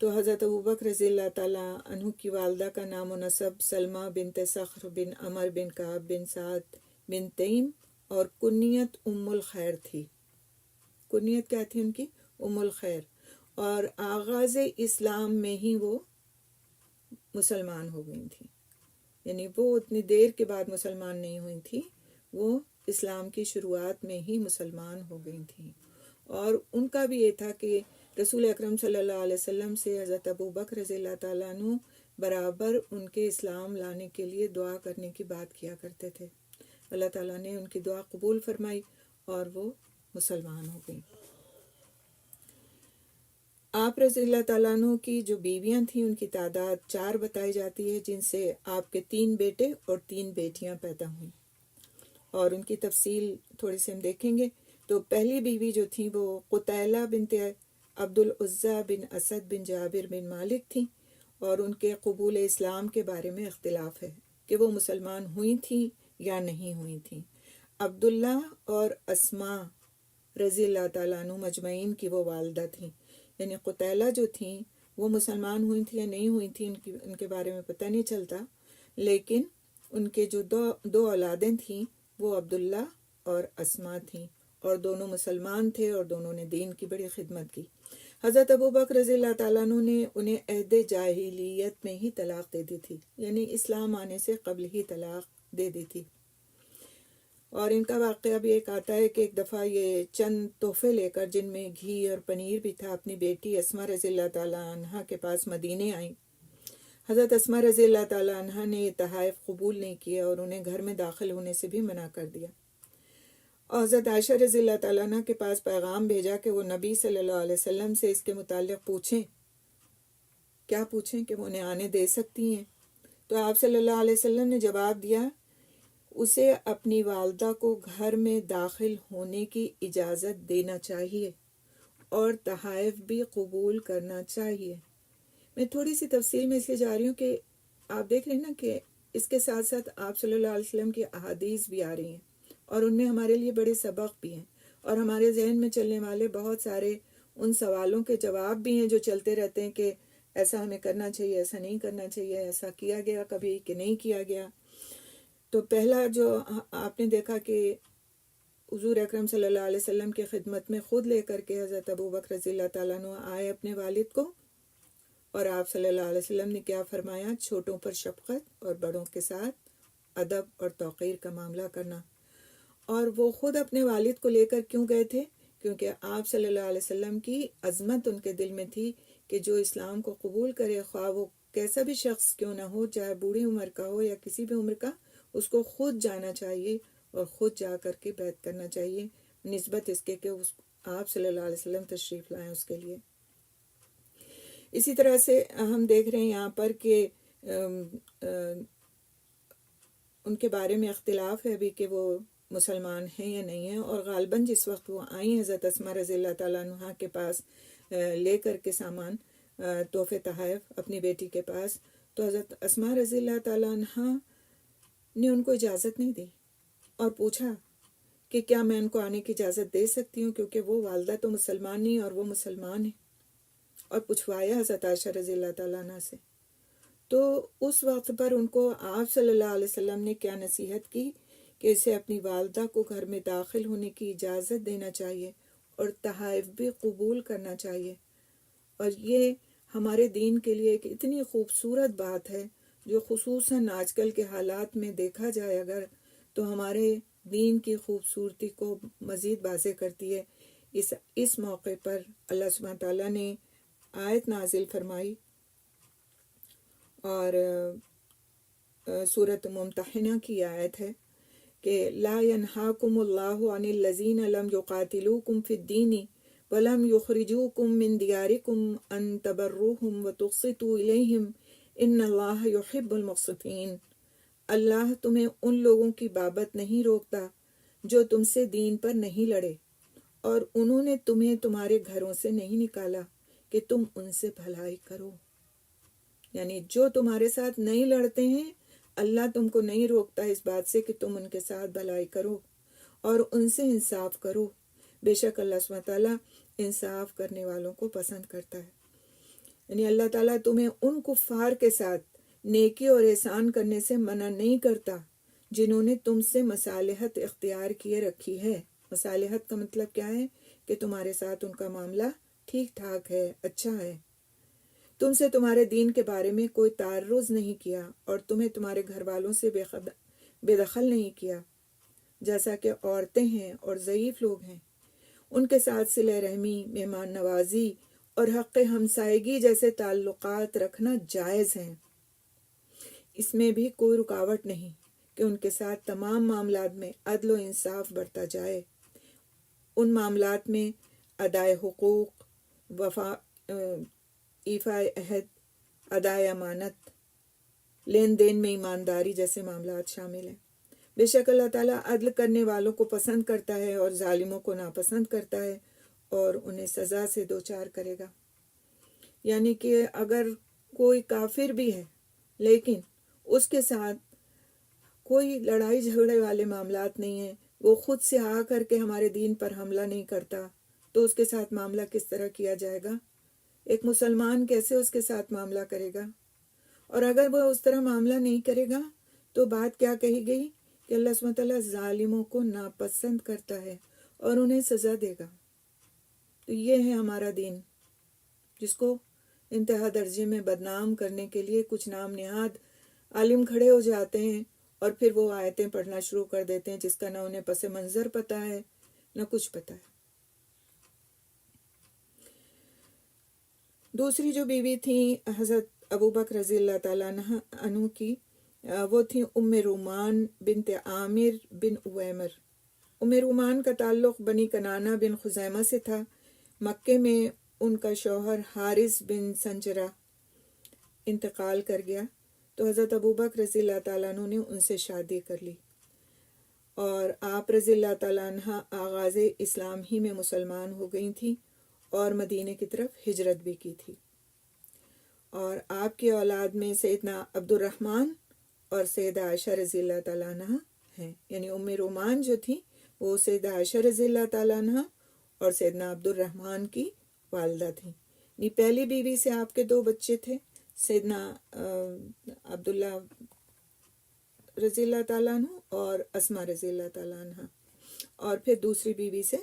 تو حضرت ابو بکر رضی اللہ تعالیٰ عنہ کی والدہ کا نام و نسب سلمہ بنت صخر بن عمر بن کعب بن سعد بن تیم اور کنیت ام الخیر تھی۔ کنیت کیا تھی ان کی؟ ام الخیر۔ اور آغاز اسلام میں ہی وہ مسلمان ہو گئی تھیں، یعنی وہ اتنی دیر کے بعد مسلمان نہیں ہوئی تھی، وہ اسلام کی شروعات میں ہی مسلمان ہو گئی تھیں۔ اور ان کا بھی یہ تھا کہ رسول اکرم صلی اللہ علیہ وسلم سے حضرت ابو بکر رضی اللہ تعالیٰ عنہ برابر ان کے اسلام لانے کے لیے دعا کرنے کی بات کیا کرتے تھے۔ اللہ تعالیٰ نے ان کی دعا قبول فرمائی اور وہ مسلمان ہو گئیں۔ آپ رضی اللہ تعالیٰ عنہ کی جو بیویاں تھیں ان کی تعداد 4 بتائی جاتی ہے، جن سے آپ کے 3 بیٹے اور 3 بیٹیاں پیدا ہوئیں، اور ان کی تفصیل تھوڑی سی ہم دیکھیں گے۔ تو پہلی بیوی جو تھی وہ قتیلہ بنت عبد العزیٰ بن اسد بن جابر بن مالک تھیں، اور ان کے قبول اسلام کے بارے میں اختلاف ہے کہ وہ مسلمان ہوئی تھیں یا نہیں ہوئی تھیں۔ عبداللہ اور اسماء رضی اللہ تعالیٰ عنہ مجمعین کی وہ والدہ تھیں، یعنی قتیلہ جو تھیں وہ مسلمان ہوئی تھیں یا نہیں ہوئی تھیں ان کے بارے میں پتہ نہیں چلتا، لیکن ان کے جو دو اولادیں تھیں وہ عبداللہ اور اسماء تھیں، اور دونوں مسلمان تھے اور دونوں نے دین کی بڑی خدمت کی۔ حضرت ابو بکر رضی اللہ تعالیٰ عنہ نے انہیں عہد جاہلیت میں ہی طلاق دے دی تھی، یعنی اسلام آنے سے قبل ہی طلاق دے دی تھی۔ اور ان کا واقعہ بھی ایک آتا ہے کہ ایک دفعہ یہ چند تحفے لے کر، جن میں گھی اور پنیر بھی تھا، اپنی بیٹی اسماء رضی اللہ تعالیٰ عنہ کے پاس مدینے آئیں۔ حضرت اسماء رضی اللہ تعالیٰ عنہ نے یہ تحائف قبول نہیں کیے اور انہیں گھر میں داخل ہونے سے بھی منع کر دیا، اور حضرت عائشہ رضی اللہ تعالیٰ عنہ کے پاس پیغام بھیجا کہ وہ نبی صلی اللہ علیہ وسلم سے اس کے متعلق پوچھیں۔ کیا پوچھیں؟ کہ وہ انہیں آنے دے سکتی ہیں؟ تو آپ صلی اللہ علیہ وسلم نے جواب دیا، اسے اپنی والدہ کو گھر میں داخل ہونے کی اجازت دینا چاہیے اور تحائف بھی قبول کرنا چاہیے۔ میں تھوڑی سی تفصیل میں اس لیے جا رہی ہوں کہ آپ دیکھ رہے ہیں نا کہ اس کے ساتھ ساتھ آپ صلی اللہ علیہ وسلم کی احادیث بھی آ رہی ہیں، اور ان میں ہمارے لیے بڑے سبق بھی ہیں، اور ہمارے ذہن میں چلنے والے بہت سارے ان سوالوں کے جواب بھی ہیں جو چلتے رہتے ہیں کہ ایسا ہمیں کرنا چاہیے، ایسا نہیں کرنا چاہیے، ایسا کیا گیا کبھی کہ نہیں کیا گیا۔ تو پہلا جو آپ نے دیکھا کہ حضور اکرم صلی اللہ علیہ وسلم کی خدمت میں خود لے کر کے حضرت ابو بکر رضی اللہ تعالیٰ عنہ آئے اپنے والد کو، اور آپ صلی اللہ علیہ وسلم نے کیا فرمایا؟ چھوٹوں پر شفقت اور بڑوں کے ساتھ ادب اور توقیر کا معاملہ کرنا۔ اور وہ خود اپنے والد کو لے کر کیوں گئے تھے؟ کیونکہ آپ صلی اللہ علیہ وسلم کی عظمت ان کے دل میں تھی کہ جو اسلام کو قبول کرے، خواہ وہ کیسا بھی شخص کیوں نہ ہو، چاہے بوڑھی عمر کا ہو یا کسی بھی عمر کا، اس کو خود جانا چاہیے اور خود جا کر کے بیعت کرنا چاہیے، نسبت اس کے کہ آپ صلی اللہ علیہ وسلم تشریف لائیں اس کے لیے۔ اسی طرح سے ہم دیکھ رہے ہیں یہاں پر کہ ان کے بارے میں اختلاف ہے ابھی کہ وہ مسلمان ہیں یا نہیں ہیں، اور غالباً جس وقت وہ آئیں حضرت اسماء رضی اللہ تعالیٰ عنہ کے پاس لے کر کے سامان تحفے تحائف اپنی بیٹی کے پاس، تو حضرت اسماء رضی اللہ تعالیٰ عنہ نے ان کو اجازت نہیں دی اور پوچھا کہ کیا میں ان کو آنے کی اجازت دے سکتی ہوں، کیونکہ وہ والدہ تو مسلمان نہیں اور وہ مسلمان ہیں، اور پوچھوایا حضرت عائشہ رضی اللہ تعالیٰ عنہ سے۔ تو اس وقت پر ان کو آپ صلی اللہ علیہ وسلم نے کیا نصیحت کی کہ اسے اپنی والدہ کو گھر میں داخل ہونے کی اجازت دینا چاہیے اور تحائف بھی قبول کرنا چاہیے۔ اور یہ ہمارے دین کے لیے ایک اتنی خوبصورت بات ہے جو خصوصاً آج کل کے حالات میں دیکھا جائے اگر تو ہمارے دین کی خوبصورتی کو مزید واضح کرتی ہے۔ اس موقع پر اللہ سبحانہ تعالیٰ نے آیت نازل فرمائی، اور سورۃ ممتحنہ کی آیت ہے کہ لا ینہاکم اللہ عن الذین لم یقاتلوکم فی الدین ولم یخرجوکم من دیارکم ان تبروہم وتقسطوا الیہم ان اللہ یحب المقسطین۔ اللہ تمہیں ان لوگوں کی بابت نہیں روکتا جو تم سے دین پر نہیں لڑے، اور انہوں نے تمہیں تمہارے گھروں سے نہیں نکالا کہ تم ان سے بھلائی کرو۔ یعنی جو تمہارے ساتھ نہیں لڑتے ہیں، اللہ تم کو نہیں روکتا اس بات سے کہ تم ان کے ساتھ بھلائی کرو اور ان سے انصاف کرو۔ بے شک اللہ سبحانہ تعالیٰ انصاف کرنے والوں کو پسند کرتا ہے۔ یعنی اللہ تعالیٰ تمہیں ان کفار کے ساتھ نیکی اور احسان کرنے سے منع نہیں کرتا جنہوں نے تم سے مصالحت اختیار کیے رکھی ہے۔ مصالحت کا مطلب کیا ہے؟ کہ تمہارے ساتھ ان کا معاملہ ٹھیک ٹھاک ہے، اچھا ہے، تم سے تمہارے دین کے بارے میں کوئی تعرض نہیں کیا اور تمہیں تمہارے گھر والوں سے بے دخل نہیں کیا، جیسا کہ عورتیں ہیں اور ضعیف لوگ ہیں، ان کے ساتھ صلہ رحمی، مہمان نوازی اور حق ہمسائیگی جیسے تعلقات رکھنا جائز ہیں۔ اس میں بھی کوئی رکاوٹ نہیں کہ ان کے ساتھ تمام معاملات میں عدل و انصاف برتا جائے۔ ان معاملات میں ادائے حقوق، ایفاء عہد، ادائے امانت، لین دین میں ایمانداری جیسے معاملات شامل ہیں۔ بے شک اللہ تعالیٰ عدل کرنے والوں کو پسند کرتا ہے اور ظالموں کو ناپسند کرتا ہے اور انہیں سزا سے دوچار کرے گا۔ یعنی کہ اگر کوئی کافر بھی ہے لیکن اس کے ساتھ کوئی لڑائی جھگڑے والے معاملات نہیں ہیں، وہ خود سے آ کر کے ہمارے دین پر حملہ نہیں کرتا، تو اس کے ساتھ معاملہ کس طرح کیا جائے گا؟ ایک مسلمان کیسے اس کے ساتھ معاملہ کرے گا؟ اور اگر وہ اس طرح معاملہ نہیں کرے گا تو بات کیا کہی گئی کہ اللہ سبحانہ تعالیٰ ظالموں کو ناپسند کرتا ہے اور انہیں سزا دے گا۔ تو یہ ہے ہمارا دین، جس کو انتہا درجے میں بدنام کرنے کے لیے کچھ نام نہاد عالم کھڑے ہو جاتے ہیں اور پھر وہ آیتیں پڑھنا شروع کر دیتے ہیں جس کا نہ انہیں پس منظر پتہ ہے نہ کچھ پتہ ہے۔ دوسری جو بیوی تھیں حضرت ابو بکر رضی اللہ تعالیٰ عنہ کی، وہ تھیں ام رومان بنت عامر بن اویمر۔ ام رومان کا تعلق بنی کنانہ بن خزیمہ سے تھا۔ مکے میں ان کا شوہر حارث بن سنجرہ انتقال کر گیا تو حضرت ابو بکر رضی اللہ تعالیٰ عنہ نے ان سے شادی کر لی، اور آپ رضی اللہ تعالیٰ عنہ آغاز اسلام ہی میں مسلمان ہو گئی تھیں اور مدینے کی طرف ہجرت بھی کی تھی۔ اور آپ کی اولاد میں سیدنا عبد الرحمن اور سیدہ عائشہ رضی اللہ تعالیٰ عنہ ہیں۔ یعنی ام رومان جو تھی وہ سیدہ عائشہ رضی اللہ تعالیٰ عنہ اور سیدنا عبد الرحمن کی والدہ تھیں۔ یعنی پہلی بیوی سے آپ کے دو بچے تھے، سیدنا عبداللہ رضی اللہ تعالیٰ عنہ اور اسماء رضی اللہ تعالیٰ عنہ، اور پھر دوسری بیوی سے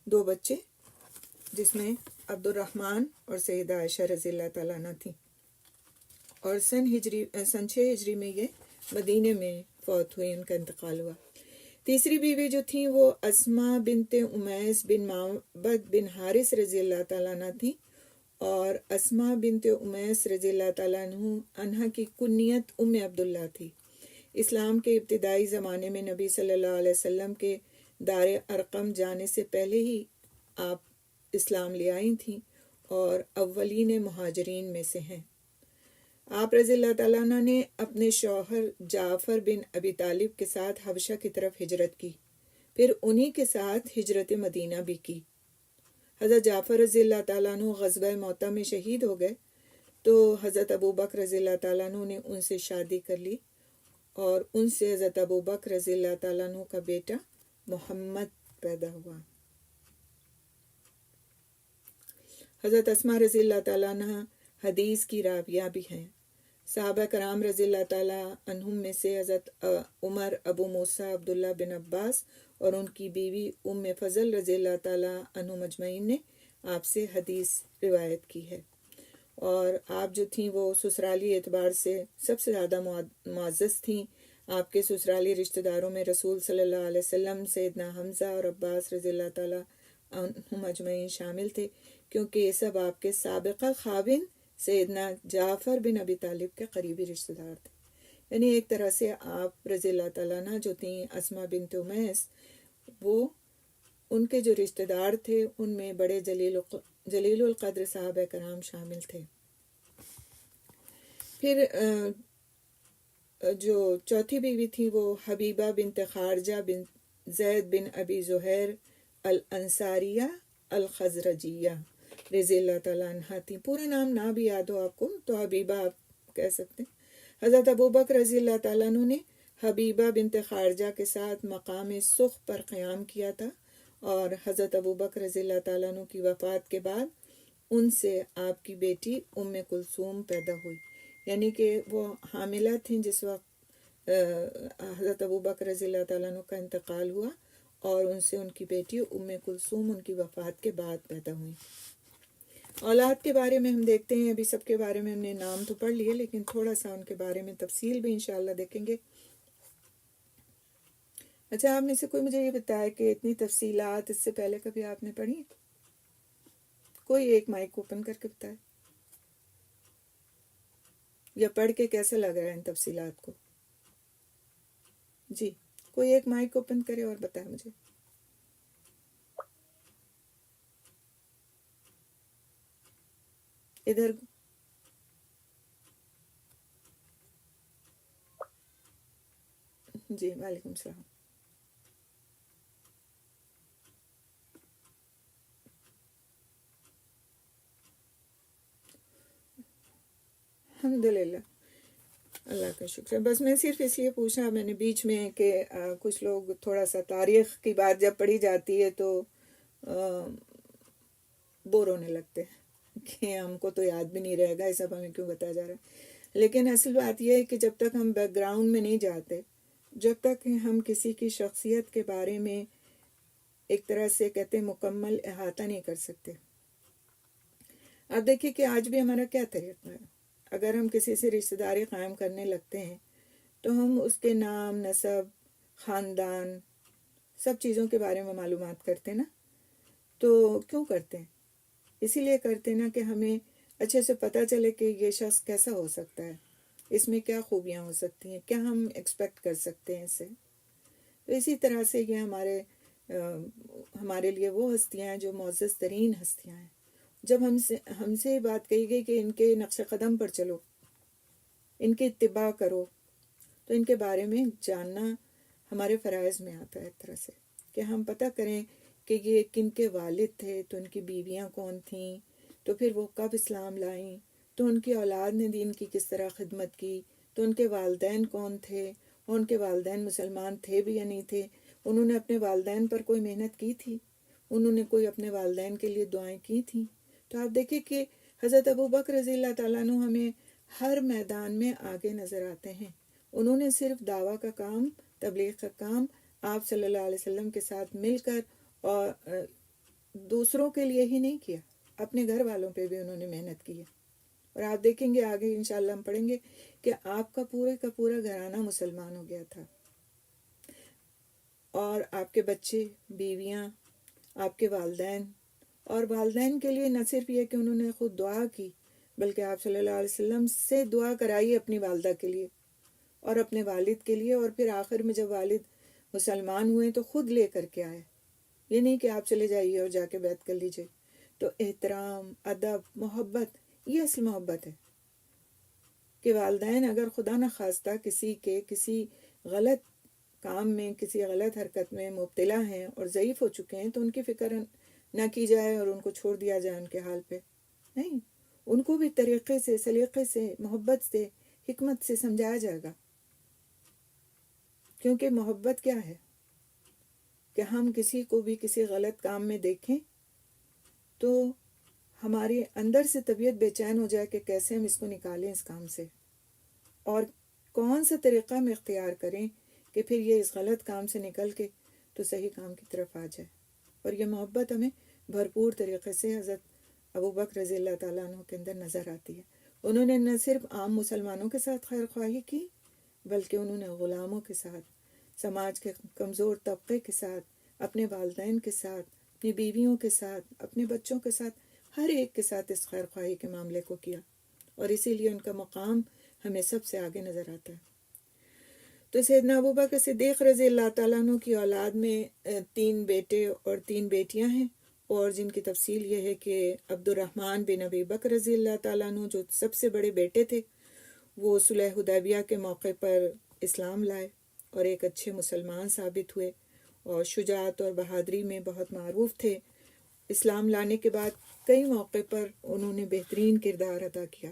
دو بچے جس میں عبد الرحمن اور سیدہ عائشہ رضی اللہ تعالیٰ عنہ تھیں۔ اور سن 6 ہجری میں یہ مدینے میں فوت ہوئی، ان کا انتقال ہوا۔ تیسری بیوی جو تھیں وہ اسما بنت امیس بن معبد بن حارث رضی اللہ تعالیٰ عنہ تھیں، اور اسما بنت امیس رضی اللہ تعالیٰ عنہ کی کنیت ام عبداللہ تھی۔ اسلام کے ابتدائی زمانے میں نبی صلی اللہ علیہ وسلم کے دار ارقم جانے سے پہلے ہی آپ اسلام لے آئی تھیں اور اولین مہاجرین میں سے ہیں۔ آپ رضی اللہ تعالیٰ عنہ نے اپنے شوہر جعفر بن ابی طالب کے ساتھ حبشہ کی طرف ہجرت کی، پھر انہی کے ساتھ ہجرت مدینہ بھی کی۔ حضرت جعفر رضی اللہ تعالیٰ عنہ غزوہ موطا میں شہید ہو گئے تو حضرت ابوبکر رضی اللہ تعالیٰ عنہ نے ان سے شادی کر لی، اور ان سے حضرت ابوبکر رضی اللہ تعالیٰ عنہ کا بیٹا محمد پیدا ہوا۔ حضرت اسما رضی اللہ تعالیٰ عنہ حدیث کی راویہ بھی ہیں۔ صحابہ کرام رضی اللہ تعالیٰ عنہم میں سے حضرت عمر، ابو موسیٰ، عبداللہ بن عباس اور ان کی بیوی ام فضل رضی اللہ تعالیٰ عنہ مجمعین نے آپ سے حدیث روایت کی ہے، اور آپ جو تھیں وہ سسرالی اعتبار سے سب سے زیادہ معزز تھیں۔ آپ کے سسرالی رشتہ داروں میں رسول صلی اللہ علیہ وسلم، سیدنا حمزہ اور عباس رضی اللہ تعالیٰ عنہم اجمعین شامل تھے، کیونکہ یہ سب آپ کے سابقہ خاوند سیدنا جعفر بن ابی طالب کے قریبی رشتہ دار تھے۔ یعنی ایک طرح سے آپ رضی اللہ تعالیٰ عنہ جو تھیں اسما بنت امیس، وہ ان کے جو رشتہ دار تھے ان میں بڑے جلیل القدر صحابہ کرام شامل تھے۔ پھر جو چوتھی بیوی تھی وہ حبیبہ بنت خارجہ بن زید بن ابی زہیر الانصاریہ الخزرجیہ رضی اللہ تعالیٰ عنہ تھی۔ پورا نام نہ بھی یاد ہو آپ کو تو حبیبہ آپ کہہ سکتے ہیں۔ حضرت ابوبکر رضی اللہ تعالیٰ عنہ نے حبیبہ بنت خارجہ کے ساتھ مقام سخ پر قیام کیا تھا، اور حضرت ابوبکر رضی اللہ تعالیٰ عنہ کی وفات کے بعد ان سے آپ کی بیٹی ام کلثوم پیدا ہوئی، یعنی کہ وہ حاملہ تھیں جس وقت حضرت ابوبکر رضی اللہ تعالیٰ عنہ کا انتقال ہوا، اور ان سے ان کی بیٹی ام کلثوم ان کی وفات کے بعد پیدا ہوئی۔ اولاد کے بارے میں ہم دیکھتے ہیں، ابھی سب کے بارے میں ہم نے نام تو پڑھ لیے، لیکن تھوڑا سا ان کے بارے میں تفصیل بھی انشاءاللہ دیکھیں گے۔ اچھا، آپ میں سے کوئی مجھے یہ بتائے کہ اتنی تفصیلات اس سے پہلے کبھی آپ نے پڑھی؟ کوئی ایک مائک اوپن کر کے بتائے، یا پڑھ کے کیسا لگ رہا ہے ان تفصیلات کو؟ جی، کوئی ایک مائک اوپن کرے اور بتائے مجھے۔ ادھر جی، وعلیکم السلام۔ الحمدللہ، اللہ کا شکر ہے۔ بس میں صرف اس لیے پوچھا میں نے بیچ میں کہ کچھ لوگ تھوڑا سا تاریخ کی بات جب پڑھی جاتی ہے تو بور ہونے لگتے ہیں کہ ہم کو تو یاد بھی نہیں رہے گا، یہ سب ہمیں کیوں بتایا جا رہا ہے۔ لیکن اصل بات یہ ہے کہ جب تک ہم بیک گراؤنڈ میں نہیں جاتے، جب تک ہم کسی کی شخصیت کے بارے میں ایک طرح سے کہتے ہیں مکمل احاطہ نہیں کر سکتے۔ اب دیکھیے کہ آج بھی ہمارا کیا طریقہ ہے، اگر ہم کسی سے رشتہ داری قائم کرنے لگتے ہیں تو ہم اس کے نام، نسب، خاندان، سب چیزوں کے بارے میں معلومات کرتے ہیں نا۔ تو کیوں کرتے ہیں؟ اسی لیے کرتے ہیں نا کہ ہمیں اچھے سے پتہ چلے کہ یہ شخص کیسا ہو سکتا ہے، اس میں کیا خوبیاں ہو سکتی ہیں، کیا ہم ایکسپیکٹ کر سکتے ہیں اس سے۔ تو اسی طرح سے یہ ہمارے لیے وہ ہستیاں ہیں جو معزز ترین ہستیاں ہیں۔ جب ہم سے یہ بات کہی گئی کہ ان کے نقش قدم پر چلو، ان کی اتباع کرو، تو ان کے بارے میں جاننا ہمارے فرائض میں آتا ہے ایک طرح سے، کہ ہم پتہ کریں کہ یہ کن کے والد تھے، تو ان کی بیویاں کون تھیں، تو پھر وہ کب اسلام لائیں، تو ان کی اولاد نے دین کی کس طرح خدمت کی، تو ان کے والدین کون تھے، اور ان کے والدین مسلمان تھے بھی یا نہیں تھے، انہوں نے اپنے والدین پر کوئی محنت کی تھی، انہوں نے کوئی اپنے والدین کے لیے دعائیں کی تھیں۔ تو آپ دیکھیں کہ حضرت ابوبکر رضی اللہ تعالیٰ عنہ ہمیں ہر میدان میں آگے نظر آتے ہیں۔ انہوں نے صرف دعویٰ کا کام، تبلیغ کا کام آپ صلی اللہ علیہ وسلم کے ساتھ مل کر اور دوسروں کے لیے ہی نہیں کیا، اپنے گھر والوں پہ بھی انہوں نے محنت کی ہے، اور آپ دیکھیں گے آگے انشاءاللہ ہم پڑھیں گے کہ آپ کا پورے کا پورا گھرانہ مسلمان ہو گیا تھا، اور آپ کے بچے، بیویاں، آپ کے والدین، اور والدین کے لیے نہ صرف یہ کہ انہوں نے خود دعا کی بلکہ آپ صلی اللہ علیہ وسلم سے دعا کرائی اپنی والدہ کے لیے اور اپنے والد کے لیے، اور پھر آخر میں جب والد مسلمان ہوئے تو خود لے کر کے آئے، یہ نہیں کہ آپ چلے جائیے اور جا کے بیعت کر لیجئے۔ تو احترام، ادب، محبت، یہ اصل محبت ہے کہ والدین اگر خدا نخواستہ کسی غلط کام میں، کسی غلط حرکت میں مبتلا ہیں اور ضعیف ہو چکے ہیں تو ان کی فکر نہ کی جائے اور ان کو چھوڑ دیا جائے ان کے حال پہ، نہیں، ان کو بھی طریقے سے، سلیقے سے، محبت سے، حکمت سے سمجھایا جائے گا، کیونکہ محبت کیا ہے کہ ہم کسی کو بھی کسی غلط کام میں دیکھیں تو ہمارے اندر سے طبیعت بے چین ہو جائے کہ کیسے ہم اس کو نکالیں اس کام سے، اور کون سا طریقہ ہم اختیار کریں کہ پھر یہ اس غلط کام سے نکل کے تو صحیح کام کی طرف آ جائے۔ اور یہ محبت ہمیں بھرپور طریقے سے حضرت ابوبکر رضی اللہ تعالیٰ عنہ کے اندر نظر آتی ہے۔ انہوں نے نہ صرف عام مسلمانوں کے ساتھ خیر خواہی کی بلکہ انہوں نے غلاموں کے ساتھ، سماج کے کمزور طبقے کے ساتھ، اپنے والدین کے ساتھ، اپنی بیویوں کے ساتھ، اپنے بچوں کے ساتھ، ہر ایک کے ساتھ اس خیر خواہی کے معاملے کو کیا، اور اسی لیے ان کا مقام ہمیں سب سے آگے نظر آتا ہے۔ تو سیدنا ابوبکر صدیق رضی اللہ تعالیٰ عنہ کی اولاد میں 3 بیٹے اور 3 بیٹیاں ہیں، اور جن کی تفصیل یہ ہے کہ عبد الرحمن بن ابی بکر رضی اللہ تعالیٰ عنہ جو سب سے بڑے بیٹے تھے، وہ صلح حدیبیہ کے موقع پر اسلام لائے اور ایک اچھے مسلمان ثابت ہوئے اور شجاعت اور بہادری میں بہت معروف تھے۔ اسلام لانے کے بعد کئی موقع پر انہوں نے بہترین کردار ادا کیا۔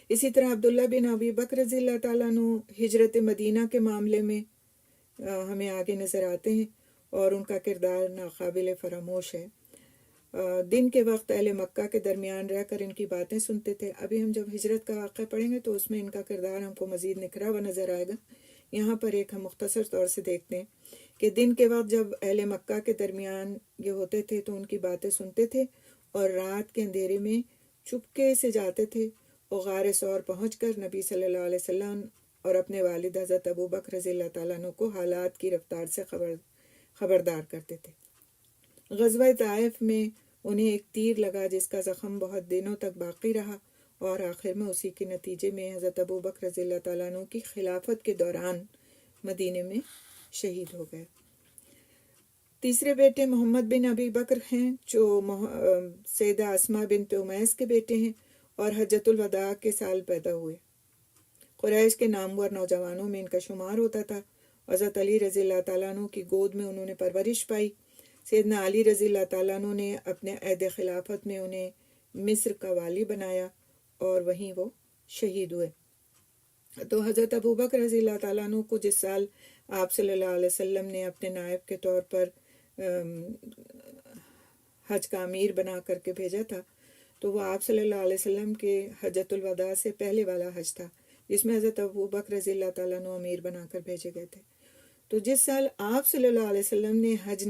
اسی طرح عبداللہ بن ابی بکر رضی اللہ تعالیٰ عنہ ہجرت مدینہ کے معاملے میں ہمیں آگے نظر آتے ہیں اور ان کا کردار ناقابل فراموش ہے۔ دن کے وقت اہل مکہ کے درمیان رہ کر ان کی باتیں سنتے تھے۔ ابھی ہم جب ہجرت کا واقعہ پڑھیں گے تو اس میں ان کا کردار ہم کو مزید نکھرا ہوا نظر آئے گا۔ یہاں پر ایک ہم مختصر طور سے دیکھتے ہیں کہ دن کے وقت جب اہل مکہ کے درمیان یہ ہوتے تھے تو ان کی باتیں سنتے تھے، اور رات کے اندھیرے میں چپکے سے جاتے تھے اور غار ثور پہنچ کر نبی صلی اللہ علیہ وسلم اور اپنے والد حضرت ابوبکر رضی اللہ تعالیٰ عنہ کو حالات کی رفتار سے خبردار کرتے تھے۔ غزوہ طائف میں انہیں ایک تیر لگا جس کا زخم بہت دنوں تک باقی رہا، اور آخر میں اسی کے نتیجے میں حضرت ابوبکر رضی اللہ تعالیٰ عنہ کی خلافت کے دوران مدینے میں شہید ہو گئے۔ تیسرے بیٹے محمد بن ابی بکر ہیں جو سیدہ اسماء بنت امیس کے بیٹے ہیں اور حجۃ الوداع کے سال پیدا ہوئے۔ قریش کے نامور نوجوانوں میں ان کا شمار ہوتا تھا۔ حضرت علی رضی اللہ تعالیٰ عنہ کی گود میں انہوں نے پرورش پائی۔ سیدنا علی رضی اللہ تعالیٰ عنہ نے اپنے عہد خلافت میں انہیں مصر کا والی بنایا اور وہیں وہ شہید ہوئے۔ تو حضرت ابوبکر رضی اللہ تعالیٰ عنہ کو جس سال آپ صلی اللہ علیہ وسلم نے اپنے نائب کے طور پر حج کا امیر بنا کر کے بھیجا تھا، تو وہ آپ صلی اللہ علیہ وسلم کے حجۃ الوداع سے پہلے والا حج تھا جس میں حضرت ابوبکر رضی اللہ تعالیٰ عنہ امیر بنا کر بھیجے گئے تھے۔ تو جس سال آپ صلی اللہ علیہ وسلم نے حج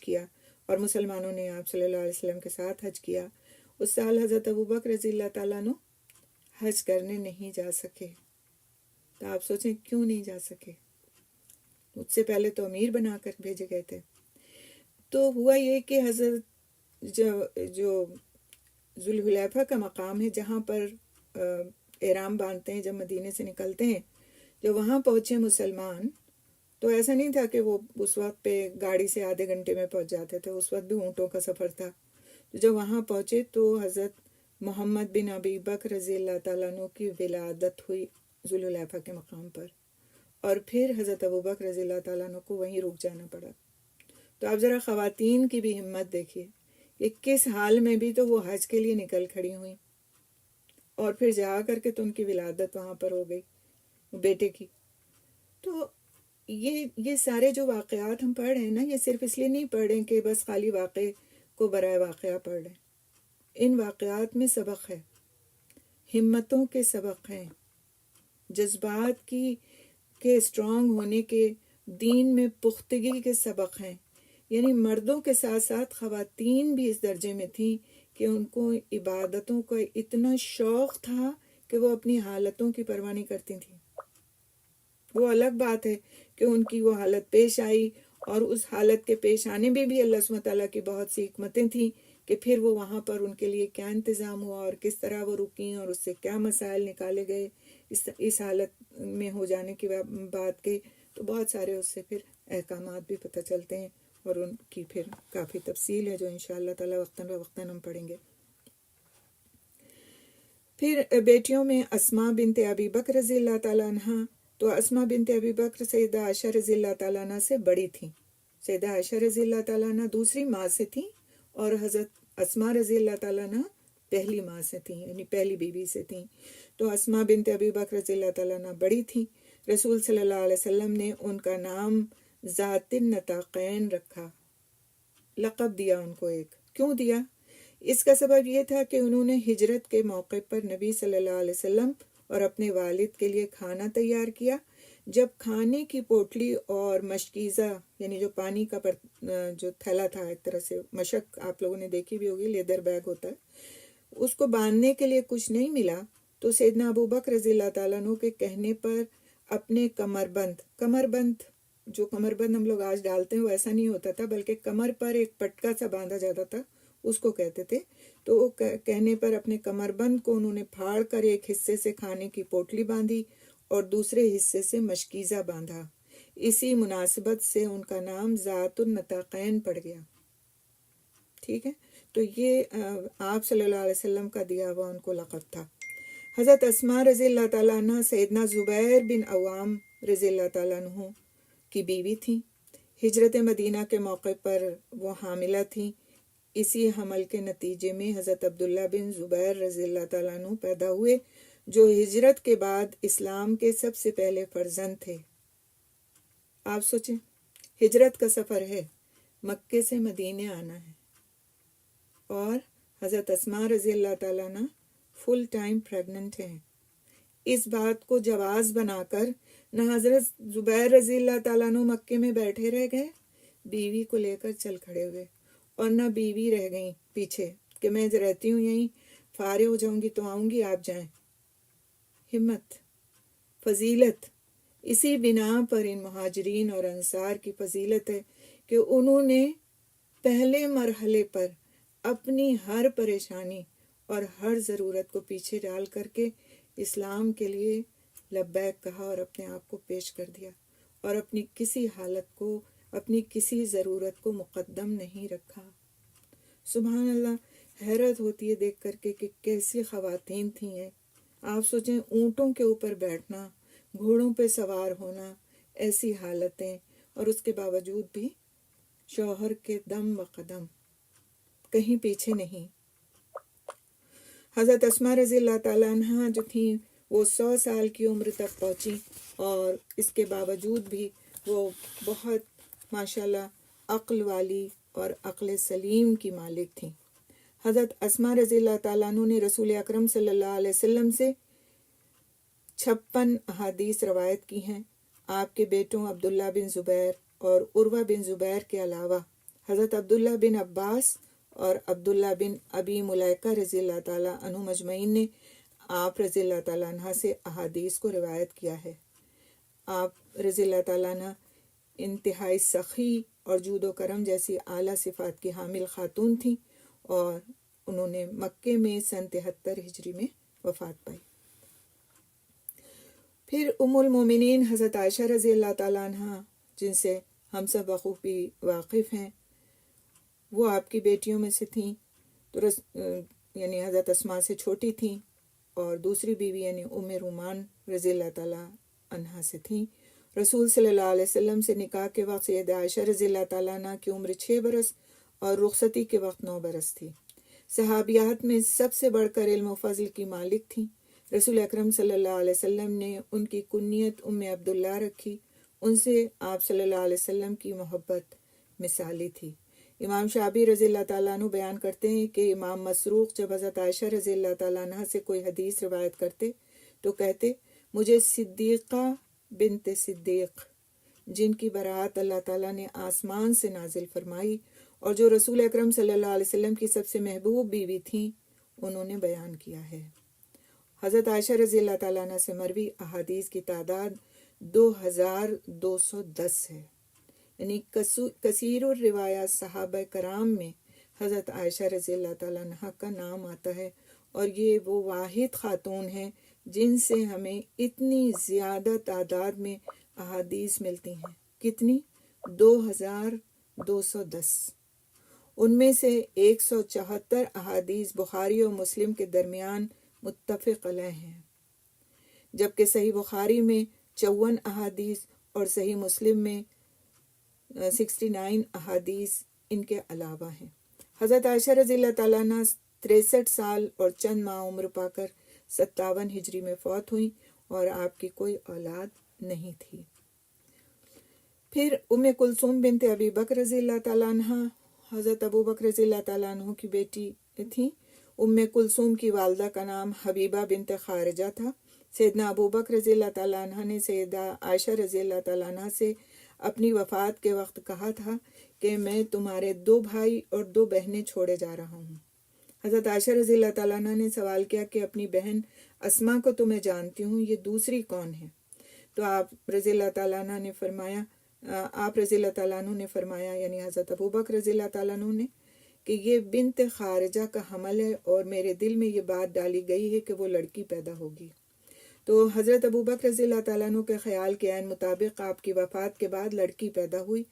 کیا اور مسلمانوں نے آپ صلی اللہ علیہ وسلم کے ساتھ حج کیا، اس سال حضرت ابوبکر رضی اللہ تعالیٰ عنہ حج کرنے نہیں جا سکے۔ تو آپ سوچیں کیوں نہیں جا سکے؟ مجھ سے پہلے تو امیر بنا کر بھیجے گئے تھے۔ تو ہوا یہ کہ حضرت جو ذوالحلیفہ کا مقام ہے جہاں پر احرام باندھتے ہیں جب مدینے سے نکلتے ہیں، جب وہاں پہنچے مسلمان تو ایسا نہیں تھا کہ وہ اس وقت پہ گاڑی سے آدھے گھنٹے میں پہنچ جاتے تھے، اس وقت بھی اونٹوں کا سفر تھا۔ تو جب وہاں پہنچے تو حضرت محمد بن ابی بکر رضی اللہ تعالیٰ عنہ کی ولادت ہوئی ذوالحلیفہ کے مقام پر، اور پھر حضرت ابوبکر رضی اللہ تعالیٰ عنہ کو وہیں رک جانا پڑا۔ تو آپ ذرا خواتین کی بھی ہمت دیکھیے کہ کس حال میں بھی تو وہ حج کے لیے نکل کھڑی ہوئیں، اور پھر جا کر کے تو ان کی ولادت وہاں پر ہو گئی بیٹے کی۔ تو یہ سارے جو واقعات ہم پڑھ رہے ہیں نا، یہ صرف اس لیے نہیں پڑھ رہے ہیں کہ بس خالی واقعے کو برائے واقعہ پڑھ رہے ہیں۔ ان واقعات میں سبق ہے، ہمتوں کے سبق ہیں، جذبات کے اسٹرانگ ہونے کے، دین میں پختگی کے سبق ہیں۔ یعنی مردوں کے ساتھ ساتھ خواتین بھی اس درجے میں تھیں کہ ان کو عبادتوں کا اتنا شوق تھا کہ وہ اپنی حالتوں کی پرواہ نہیں کرتی تھیں. وہ الگ بات ہے کہ ان کی وہ حالت پیش آئی، اور اس حالت کے پیش آنے میں بھی اللہ سبحانہ تعالیٰ کی بہت سی حکمتیں تھیں کہ پھر وہ وہاں پر ان کے لیے کیا انتظام ہوا اور کس طرح وہ رکیں اور اس سے کیا مسائل نکالے گئے اس حالت میں ہو جانے کی بات کے. تو بہت سارے اس سے پھر احکامات بھی پتہ چلتے ہیں، اور ان کی پھر کافی تفصیل ہے جو انشاءاللہ تعالیٰ وقتاً فوقتاً ہم پڑھیں گے. پھر بیٹیوں میں اسماء بنت ابی بکر رضی اللہ تعالیٰ عنہ. تو اسماء بنت ابی بکر سیدہ عائشہ رضی اللہ تعالیٰ عنہ سے بڑی تھیں. سیدہ عائشہ رضی اللہ تعالیٰ عنہ دوسری ماں سے تھیں، اور حضرت اسماء رضی اللہ تعالیٰ عنہ پہلی ماں سے تھیں، یعنی پہلی بیوی سے تھیں. تو اسماء بنت ابی بکر رضی اللہ تعالیٰ عنہ بڑی تھیں. رسول صلی اللہ علیہ وسلم نے ان کا نام ذات النطاقین رکھا، لقب دیا ان کو ایک. کیوں دیا؟ اس کا سبب یہ تھا کہ انہوں نے ہجرت کے موقع پر نبی صلی اللہ علیہ وسلم اور اپنے والد کے لیے کھانا تیار کیا. جب کھانے کی پوٹلی اور مشکیزہ یعنی جو پانی کا جو تھیلا تھا، ایک طرح سے مشک آپ لوگوں نے دیکھی بھی ہوگی، لیدر بیگ ہوتا ہے، اس کو باندھنے کے لیے کچھ نہیں ملا، تو سیدنا ابو بکر رضی اللہ تعالیٰ عنہ کے کہنے پر اپنے کمر بند جو کمر بند ہم لوگ آج ڈالتے ہیں وہ ایسا نہیں ہوتا تھا، بلکہ کمر پر ایک پٹکا سا باندھا جاتا تھا، اس کو کہتے تھے. تو وہ کہنے پر اپنے کمر بند کو انہوں نے پھاڑ کر ایک حصے سے کھانے کی پوٹلی باندھی اور دوسرے حصے سے مشکیزہ باندھا. اسی مناسبت سے ان کا نام ذات النطاقین پڑ گیا. ٹھیک ہے، تو یہ آپ صلی اللہ علیہ وسلم کا دیا ہوا ان کو لقب تھا. حضرت اسماء رضی اللہ تعالیٰ عنہ سیدنا زبیر بن عوام رضی اللہ تعالیٰ عنہ کی بیوی تھیں. ہجرت مدینہ کے موقع پر وہ حاملہ تھیں. اسی حمل کے نتیجے میں حضرت عبداللہ بن زبیر رضی اللہ تعالیٰ عنہ پیدا ہوئے، جو ہجرت کے بعد اسلام کے سب سے پہلے فرزند تھے. آپ سوچیں، ہجرت کا سفر ہے، مکے سے مدینے آنا ہے، اور حضرت اسماء رضی اللہ تعالیٰ عنہ فل ٹائم پریگننٹ ہیں. اس بات کو جواز بنا کر نہ حضرت زبیر رضی اللہ تعالیٰ عنہ مکے میں بیٹھے رہ گئے، بیوی کو لے کر چل کھڑے ہوئے، اور نہ بیوی رہ گئیں پیچھے کہ میں رہتی ہوں یہیں، فارغ ہو جاؤں گی تو آؤں گی، آپ جائیں. ہمت، فضیلت، اسی بنا پر ان مہاجرین اور انصار کی فضیلت ہے کہ انہوں نے پہلے مرحلے پر اپنی ہر پریشانی اور ہر ضرورت کو پیچھے ڈال کر کے اسلام کے لیے لبیک کہا اور اپنے آپ کو پیش کر دیا، اور اپنی کسی حالت کو، اپنی کسی ضرورت کو مقدم نہیں رکھا. سبحان اللہ، حیرت ہوتی ہے دیکھ کر کے کہ کیسی خواتین تھیں ہیں. آپ سوچیں، اونٹوں کے اوپر بیٹھنا، گھوڑوں پہ سوار ہونا، ایسی حالتیں، اور اس کے باوجود بھی شوہر کے دم و قدم، کہیں پیچھے نہیں. حضرت اسماء رضی اللہ تعالیٰ عنہ جو تھیں وہ 100 سال کی عمر تک پہنچی، اور اس کے باوجود بھی وہ بہت ماشاءاللہ عقل والی اور عقل سلیم کی مالک تھیں. حضرت اسماء رضی اللہ تعالیٰ عنہ نے رسول اکرم صلی اللہ علیہ وسلم سے 56 احادیث روایت کی ہیں. آپ کے بیٹوں عبداللہ بن زبیر اور عروہ بن زبیر کے علاوہ حضرت عبداللہ بن عباس اور عبداللہ بن ابی ملیکہ رضی اللہ تعالیٰ عنہ مجمعین نے آپ رضی اللہ تعالیٰ عنہ سے احادیث کو روایت کیا ہے. آپ رضی اللہ تعالیٰ عنہ انتہائی سخی اور جود و کرم جیسی اعلیٰ صفات کی حامل خاتون تھیں، اور انہوں نے مکے میں سن 73 ہجری میں وفات پائی. پھر ام المومنین حضرت عائشہ رضی اللہ تعالیٰ عنہ، جن سے ہم سب بخوبی واقف ہیں، وہ آپ کی بیٹیوں میں سے تھیں. تو یعنی حضرت اسماء سے چھوٹی تھیں، اور دوسری بیوی یعنی ام رومان رضی اللہ تعالیٰ عنہ سے تھیں. رسول صلی اللہ علیہ وسلم سے نکاح کے وقت سیدہ عائشہ رضی اللہ تعالیٰ عنہ کی عمر 6 برس اور رخصتی کے وقت 9 برس تھی. صحابیات میں سب سے بڑھ کر علم و فضل کی مالک تھیں. رسول اکرم صلی اللہ علیہ وسلم نے ان کی کنیت ام عبداللہ رکھی. ان سے آپ صلی اللہ علیہ وسلم کی محبت مثالی تھی. امام شعبی رضی اللہ تعالیٰ عنہ بیان کرتے ہیں کہ امام مسروق جب حضرت عائشہ رضی اللہ تعالیٰ عنہ سے کوئی حدیث روایت کرتے تو کہتے، مجھے صدیقہ بنت صدیق جن کی برات اللہ تعالیٰ نے آسمان سے نازل فرمائی اور جو رسول اکرم صلی اللہ علیہ وسلم کی سب سے محبوب بیوی تھیں، انہوں نے بیان کیا ہے۔ حضرت عائشہ رضی اللہ تعالیٰ عنہ سے مروی احادیث کی تعداد 2210 ہے، یعنی کثیر الروایات صحابہ کرام میں حضرت عائشہ رضی اللہ تعالیٰ عنہ کا نام آتا ہے، اور یہ وہ واحد خاتون ہیں جن سے ہمیں اتنی زیادہ تعداد میں احادیث ملتی ہیں۔ کتنی؟ 2210۔ ان میں سے 174 احادیث بخاری اور مسلم کے درمیان متفق علیہ ہیں، جبکہ صحیح بخاری میں 54 احادیث اور صحیح مسلم میں 69 احادیث ان کے علاوہ ہیں۔ حضرت عائشہ رضی اللہ تعالیٰ عنہ 63 سال اور چند ماہ عمر پا کر 57 ہجری میں فوت ہوئیں اور آپ کی کوئی اولاد نہیں تھی۔ پھر ام کلثوم بنت ابی بکر رضی اللہ تعالیٰ عنہ حضرت ابو بکر رضی اللہ تعالیٰ عنہ کی بیٹی تھیں۔ ام کلثوم کی والدہ کا نام حبیبہ بنت خارجہ تھا۔ سیدنا ابو بکر رضی اللہ تعالیٰ عنہ نے سیدہ عائشہ رضی اللہ تعالیٰ عنہ سے اپنی وفات کے وقت کہا تھا کہ میں تمہارے 2 بھائی اور 2 بہنیں چھوڑے جا رہا ہوں۔ حضرت عائشہ رضی اللہ تعالیٰ عنہ نے سوال کیا کہ اپنی بہن اسما کو تو میں جانتی ہوں، یہ دوسری کون ہے؟ تو آپ رضی اللہ تعالیٰ عنہ نے فرمایا یعنی حضرت ابو بکر رضی اللہ تعالیٰ عنہ نے کہ یہ بنت خارجہ کا حمل ہے، اور میرے دل میں یہ بات ڈالی گئی ہے کہ وہ لڑکی پیدا ہوگی۔ تو حضرت ابو بکر رضی اللہ تعالیٰ عنہ کے خیال کے عین مطابق آپ کی وفات کے بعد لڑکی پیدا ہوئی۔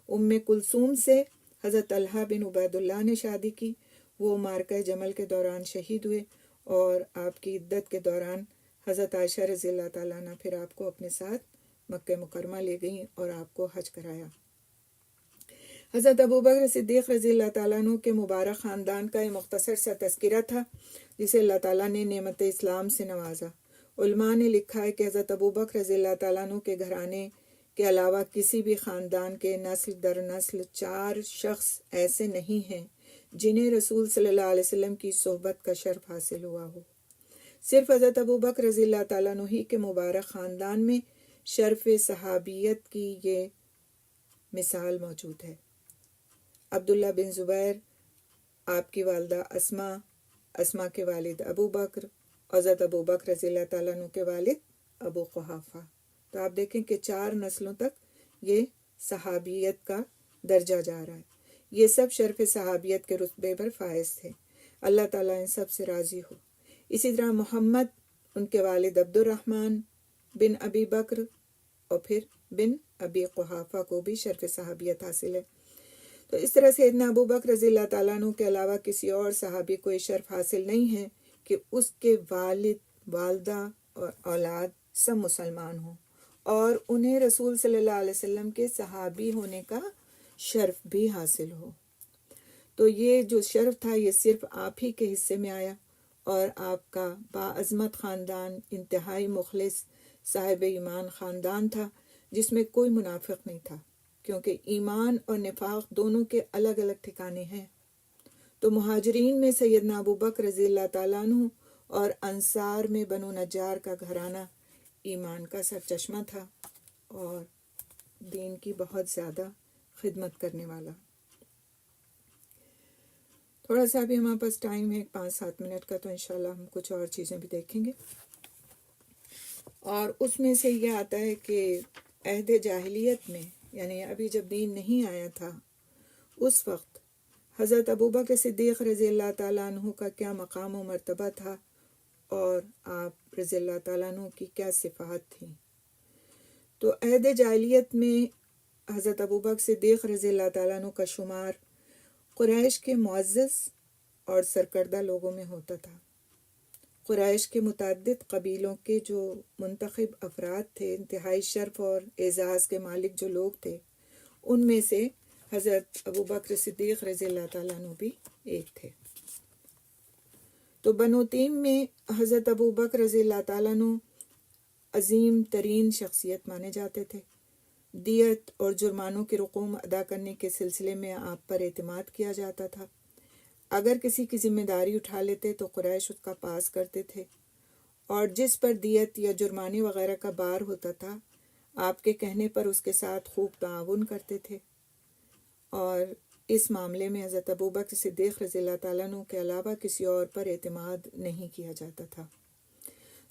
ام کلثوم سے حضرت طلحہ بن عبید اللہ نے شادی کی۔ وہ معرکہ جمل کے دوران شہید ہوئے، اور آپ کی عدت کے دوران حضرت عائشہ رضی اللہ تعالیٰ عنہ پھر آپ کو اپنے ساتھ مکہ مکرمہ لے گئیں اور آپ کو حج کرایا۔ حضرت ابوبکر صدیق رضی اللہ تعالیٰ عنہ کے مبارک خاندان کا یہ مختصر سا تذکرہ تھا جسے اللہ تعالیٰ نے نعمت اسلام سے نوازا۔ علماء نے لکھا ہے کہ حضرت ابوبکر رضی اللہ تعالیٰ عنہ کے گھرانے کے علاوہ کسی بھی خاندان کے نسل در نسل 4 شخص ایسے نہیں ہیں جنہیں رسول صلی اللہ علیہ وسلم کی صحبت کا شرف حاصل ہوا ہو۔ صرف حضرت ابوبکر رضی اللہ تعالیٰ عنہ ہی کے مبارک خاندان میں شرف صحابیت کی یہ مثال موجود ہے۔ عبداللہ بن زبیر، آپ کی والدہ اسما کے والد ابو بکر، حضرت ابو بکر رضی اللہ تعالیٰ عنہ کے والد ابو قحافہ۔ تو آپ دیکھیں کہ 4 نسلوں تک یہ صحابیت کا درجہ جا رہا ہے۔ یہ سب شرف صحابیت کے رتبے پر فائز تھے۔ اللہ تعالیٰ ان سب سے راضی ہو۔ اسی طرح محمد، ان کے والد عبد الرحمن بن ابی بکر اور پھر بن ابی قحافہ کو بھی شرف صحابیت حاصل ہے۔ تو اس طرح سیدنا ابو بکر رضی اللہ تعالیٰ عنہ کے علاوہ کسی اور صحابی کو یہ شرف حاصل نہیں ہے کہ اس کے والد، والدہ اور اولاد سب مسلمان ہوں اور انہیں رسول صلی اللہ علیہ وسلم کے صحابی ہونے کا شرف بھی حاصل ہو۔ تو یہ جو شرف تھا یہ صرف آپ ہی کے حصے میں آیا، اور آپ کا باعظمت خاندان انتہائی مخلص صاحب ایمان خاندان تھا جس میں کوئی منافق نہیں تھا، کیونکہ ایمان اور نفاق دونوں کے الگ الگ ٹھکانے ہیں۔ تو مہاجرین میں سیدنا ابو بکر رضی اللہ تعالیٰ عنہ اور انصار میں بنو نجار کا گھرانہ ایمان کا سرچشمہ تھا اور دین کی بہت زیادہ خدمت کرنے والا۔ تھوڑا سا بھی ہمارے پاس ٹائم ہے 5-7 منٹ کا، تو انشاءاللہ ہم کچھ اور چیزیں بھی دیکھیں گے، اور اس میں سے یہ آتا ہے کہ عہد جاہلیت میں، یعنی ابھی جب دین نہیں آیا تھا، اس وقت حضرت ابوبکر صدیق رضی اللہ تعالیٰ عنہ کا کیا مقام و مرتبہ تھا اور آپ رضی اللہ تعالیٰ عنہ کی کیا صفات تھیں۔ تو عہد جاہلیت میں حضرت ابوبکر صدیق رضی اللہ تعالیٰ عنہ کا شمار قریش کے معزز اور سرکردہ لوگوں میں ہوتا تھا۔ قریش کے متعدد قبیلوں کے جو منتخب افراد تھے، انتہائی شرف اور اعزاز کے مالک جو لوگ تھے، ان میں سے حضرت ابوبکر صدیق رضی اللہ تعالیٰ عنہ بھی ایک تھے۔ تو بنو تیم میں حضرت ابوبکر رضی اللہ تعالیٰ عنہ عظیم ترین شخصیت مانے جاتے تھے۔ دیت اور جرمانوں کے رقوم ادا کرنے کے سلسلے میں آپ پر اعتماد کیا جاتا تھا۔ اگر کسی کی ذمہ داری اٹھا لیتے تو قریش اس کا پاس کرتے تھے، اور جس پر دیت یا جرمانے وغیرہ کا بار ہوتا تھا، آپ کے کہنے پر اس کے ساتھ خوب تعاون کرتے تھے، اور اس معاملے میں حضرت ابوبکر صدیق رضی اللہ تعالیٰ عنہ کے علاوہ کسی اور پر اعتماد نہیں کیا جاتا تھا۔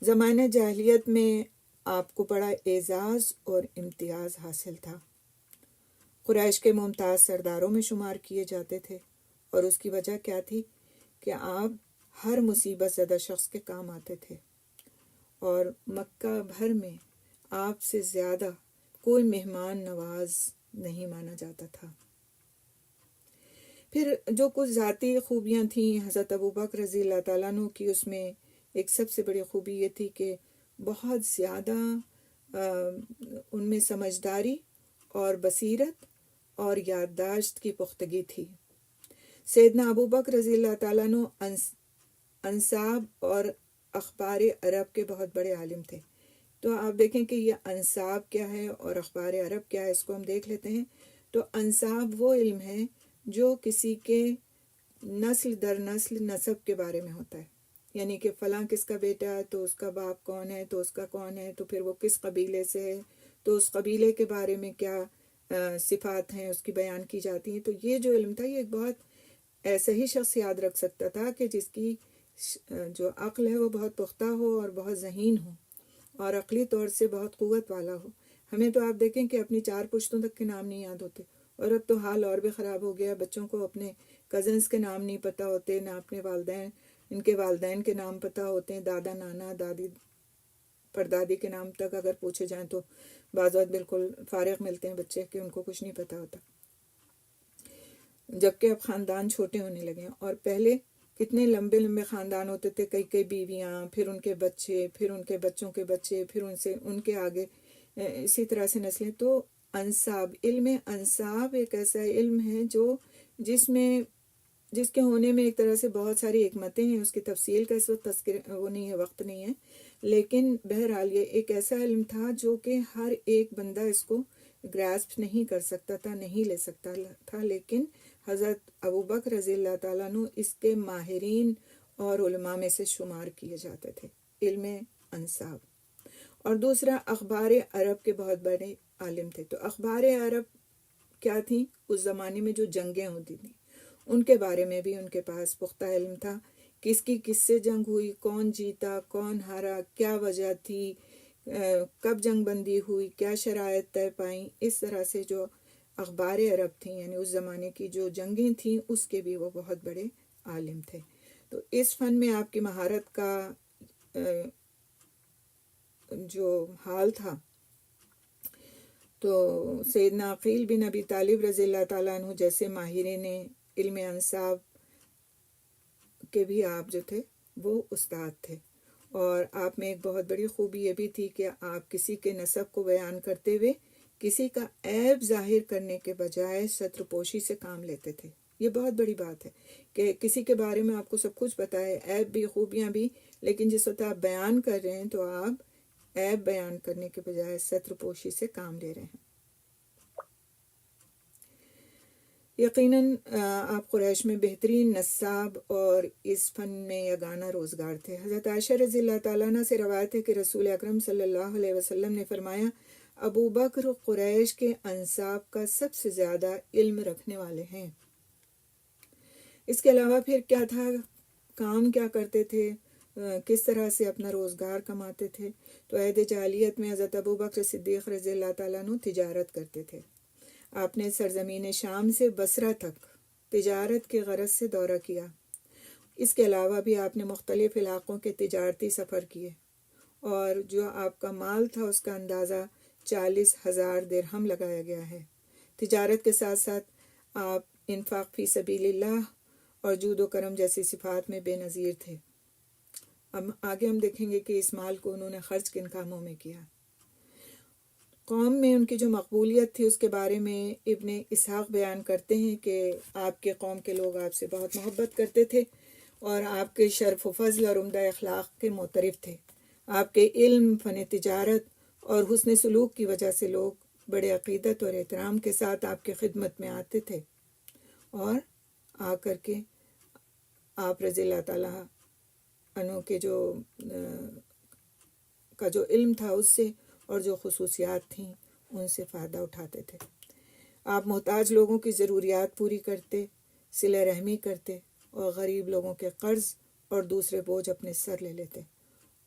زمانہ جاہلیت میں آپ کو بڑا اعزاز اور امتیاز حاصل تھا، قریش کے ممتاز سرداروں میں شمار کیے جاتے تھے، اور اس کی وجہ کیا تھی کہ آپ ہر مصیبت زدہ شخص کے کام آتے تھے، اور مکہ بھر میں آپ سے زیادہ کوئی مہمان نواز نہیں مانا جاتا تھا۔ پھر جو کچھ ذاتی خوبیاں تھیں حضرت ابوبکر رضی اللہ تعالیٰ عنہ کی، اس میں ایک سب سے بڑی خوبی یہ تھی کہ بہت زیادہ ان میں سمجھداری اور بصیرت اور یادداشت کی پختگی تھی۔ سیدنا ابوبکر رضی اللہ تعالیٰ عنہ انساب اور اخبار عرب کے بہت بڑے عالم تھے۔ تو آپ دیکھیں کہ یہ انساب کیا ہے اور اخبار عرب کیا ہے، اس کو ہم دیکھ لیتے ہیں۔ تو انساب وہ علم ہے جو کسی کے نسل در نسل نسب کے بارے میں ہوتا ہے، یعنی کہ فلاں کس کا بیٹا ہے تو اس کا باپ کون ہے، تو اس کا کون ہے، تو پھر وہ کس قبیلے سے ہے، تو اس قبیلے کے بارے میں کیا صفات ہیں اس کی بیان کی جاتی ہیں۔ تو یہ جو علم تھا، یہ ایک بہت ایسا ہی شخص یاد رکھ سکتا تھا کہ جس کی جو عقل ہے وہ بہت پختہ ہو اور بہت ذہین ہو اور عقلی طور سے بہت قوت والا ہو۔ ہمیں تو آپ دیکھیں کہ اپنی 4 پشتوں تک کے نام نہیں یاد ہوتے، اور اب تو حال اور بھی خراب ہو گیا، بچوں کو اپنے کزنز کے نام نہیں پتہ ہوتے، نہ اپنے والدین ان کے والدین کے نام پتہ ہوتے ہیں، دادا نانا دادی پردادی کے نام تک اگر پوچھے جائیں تو بعض وقت بالکل فارغ ملتے ہیں بچے کہ ان کو کچھ نہیں پتہ ہوتا، جبکہ اب خاندان چھوٹے ہونے لگے ہیں۔ اور پہلے کتنے لمبے لمبے خاندان ہوتے تھے، کئی بیویاں، پھر ان کے بچے، پھر ان کے بچوں کے بچے، پھر ان کے آگے، اسی طرح سے نسلیں۔ تو انساب، علم انساب ایک ایسا علم ہے جس کے ہونے میں ایک طرح سے بہت ساری حکمتیں ہیں، اس کی تفصیل کا اس وقت تذکر وہ نہیں ہے، وقت نہیں ہے، لیکن بہرحال یہ ایک ایسا علم تھا جو کہ ہر ایک بندہ اس کو گراسپ نہیں کر سکتا تھا، نہیں لے سکتا تھا، لیکن حضرت ابوبکر رضی اللہ تعالیٰ عنہ اس کے ماہرین اور علماء میں سے شمار کیے جاتے تھے، علم انساب۔ اور دوسرا، اخبار عرب کے بہت بڑے عالم تھے۔ تو اخبار عرب کیا تھیں؟ اس زمانے میں جو جنگیں ہوتی تھیں ان کے بارے میں بھی ان کے پاس پختہ علم تھا، کس کی کس سے جنگ ہوئی، کون جیتا، کون ہارا، کیا وجہ تھی، کب جنگ بندی ہوئی، کیا شرائط طے پائیں۔ اس طرح سے جو اخبار عرب تھیں، یعنی اس زمانے کی جو جنگیں تھیں، اس کے بھی وہ بہت بڑے عالم تھے۔ تو اس فن میں آپ کی مہارت کا جو حال تھا، تو سیدنا عقیل بن ابی طالب رضی اللہ تعالیٰ عنہ جیسے ماہرین علم انساب کے بھی آپ جو تھے وہ استاد تھے۔ اور آپ میں ایک بہت بڑی خوبی یہ بھی تھی کہ آپ کسی کے نسب کو بیان کرتے ہوئے کسی کا عیب ظاہر کرنے کے بجائے ستر پوشی سے کام لیتے تھے۔ یہ بہت بڑی بات ہے کہ کسی کے بارے میں آپ کو سب کچھ پتہ ہے، عیب بھی خوبیاں بھی، لیکن جس وقت آپ بیان کر رہے ہیں تو آپ عیب بیان کرنے کے بجائے ستر پوشی سے کام لے رہے ہیں۔ یقیناً آپ قریش میں بہترین نساب اور اس فن میں یگانہ روزگار تھے۔ حضرت عائشہ رضی اللہ تعالیٰ عنہ سے روایت ہے کہ رسول اکرم صلی اللہ علیہ وسلم نے فرمایا، ابو بکر قریش کے انساب کا سب سے زیادہ علم رکھنے والے ہیں۔ اس کے علاوہ پھر کیا تھا، کام کیا کرتے تھے، کس طرح سے اپنا روزگار کماتے تھے؟ تو عہد جاہلیت میں حضرت ابو بکر صدیق رضی اللہ تعالیٰ عنہ تجارت کرتے تھے۔ آپ نے سرزمین شام سے بصرہ تک تجارت کے غرض سے دورہ کیا۔ اس کے علاوہ بھی آپ نے مختلف علاقوں کے تجارتی سفر کیے، اور جو آپ کا مال تھا اس کا اندازہ 40,000 درہم لگایا گیا ہے۔ تجارت کے ساتھ ساتھ آپ انفاق فی سبیل اللہ اور جود و کرم جیسی صفات میں بے نظیر تھے۔ اب آگے ہم دیکھیں گے کہ اس مال کو انہوں نے خرچ کن کاموں میں کیا۔ قوم میں ان کی جو مقبولیت تھی اس کے بارے میں ابن اسحاق بیان کرتے ہیں کہ آپ کے قوم کے لوگ آپ سے بہت محبت کرتے تھے اور آپ کے شرف و فضل اور عمدہ اخلاق کے معترف تھے۔ آپ کے علم، فن تجارت اور حسن سلوک کی وجہ سے لوگ بڑے عقیدت اور احترام کے ساتھ آپ کی خدمت میں آتے تھے، اور آ کر کے آپ رضی اللہ تعالیٰ عنہ کے جو علم تھا اس سے اور جو خصوصیات تھیں ان سے فائدہ اٹھاتے تھے۔ آپ محتاج لوگوں کی ضروریات پوری کرتے، صلہ رحمی کرتے اور غریب لوگوں کے قرض اور دوسرے بوجھ اپنے سر لے لیتے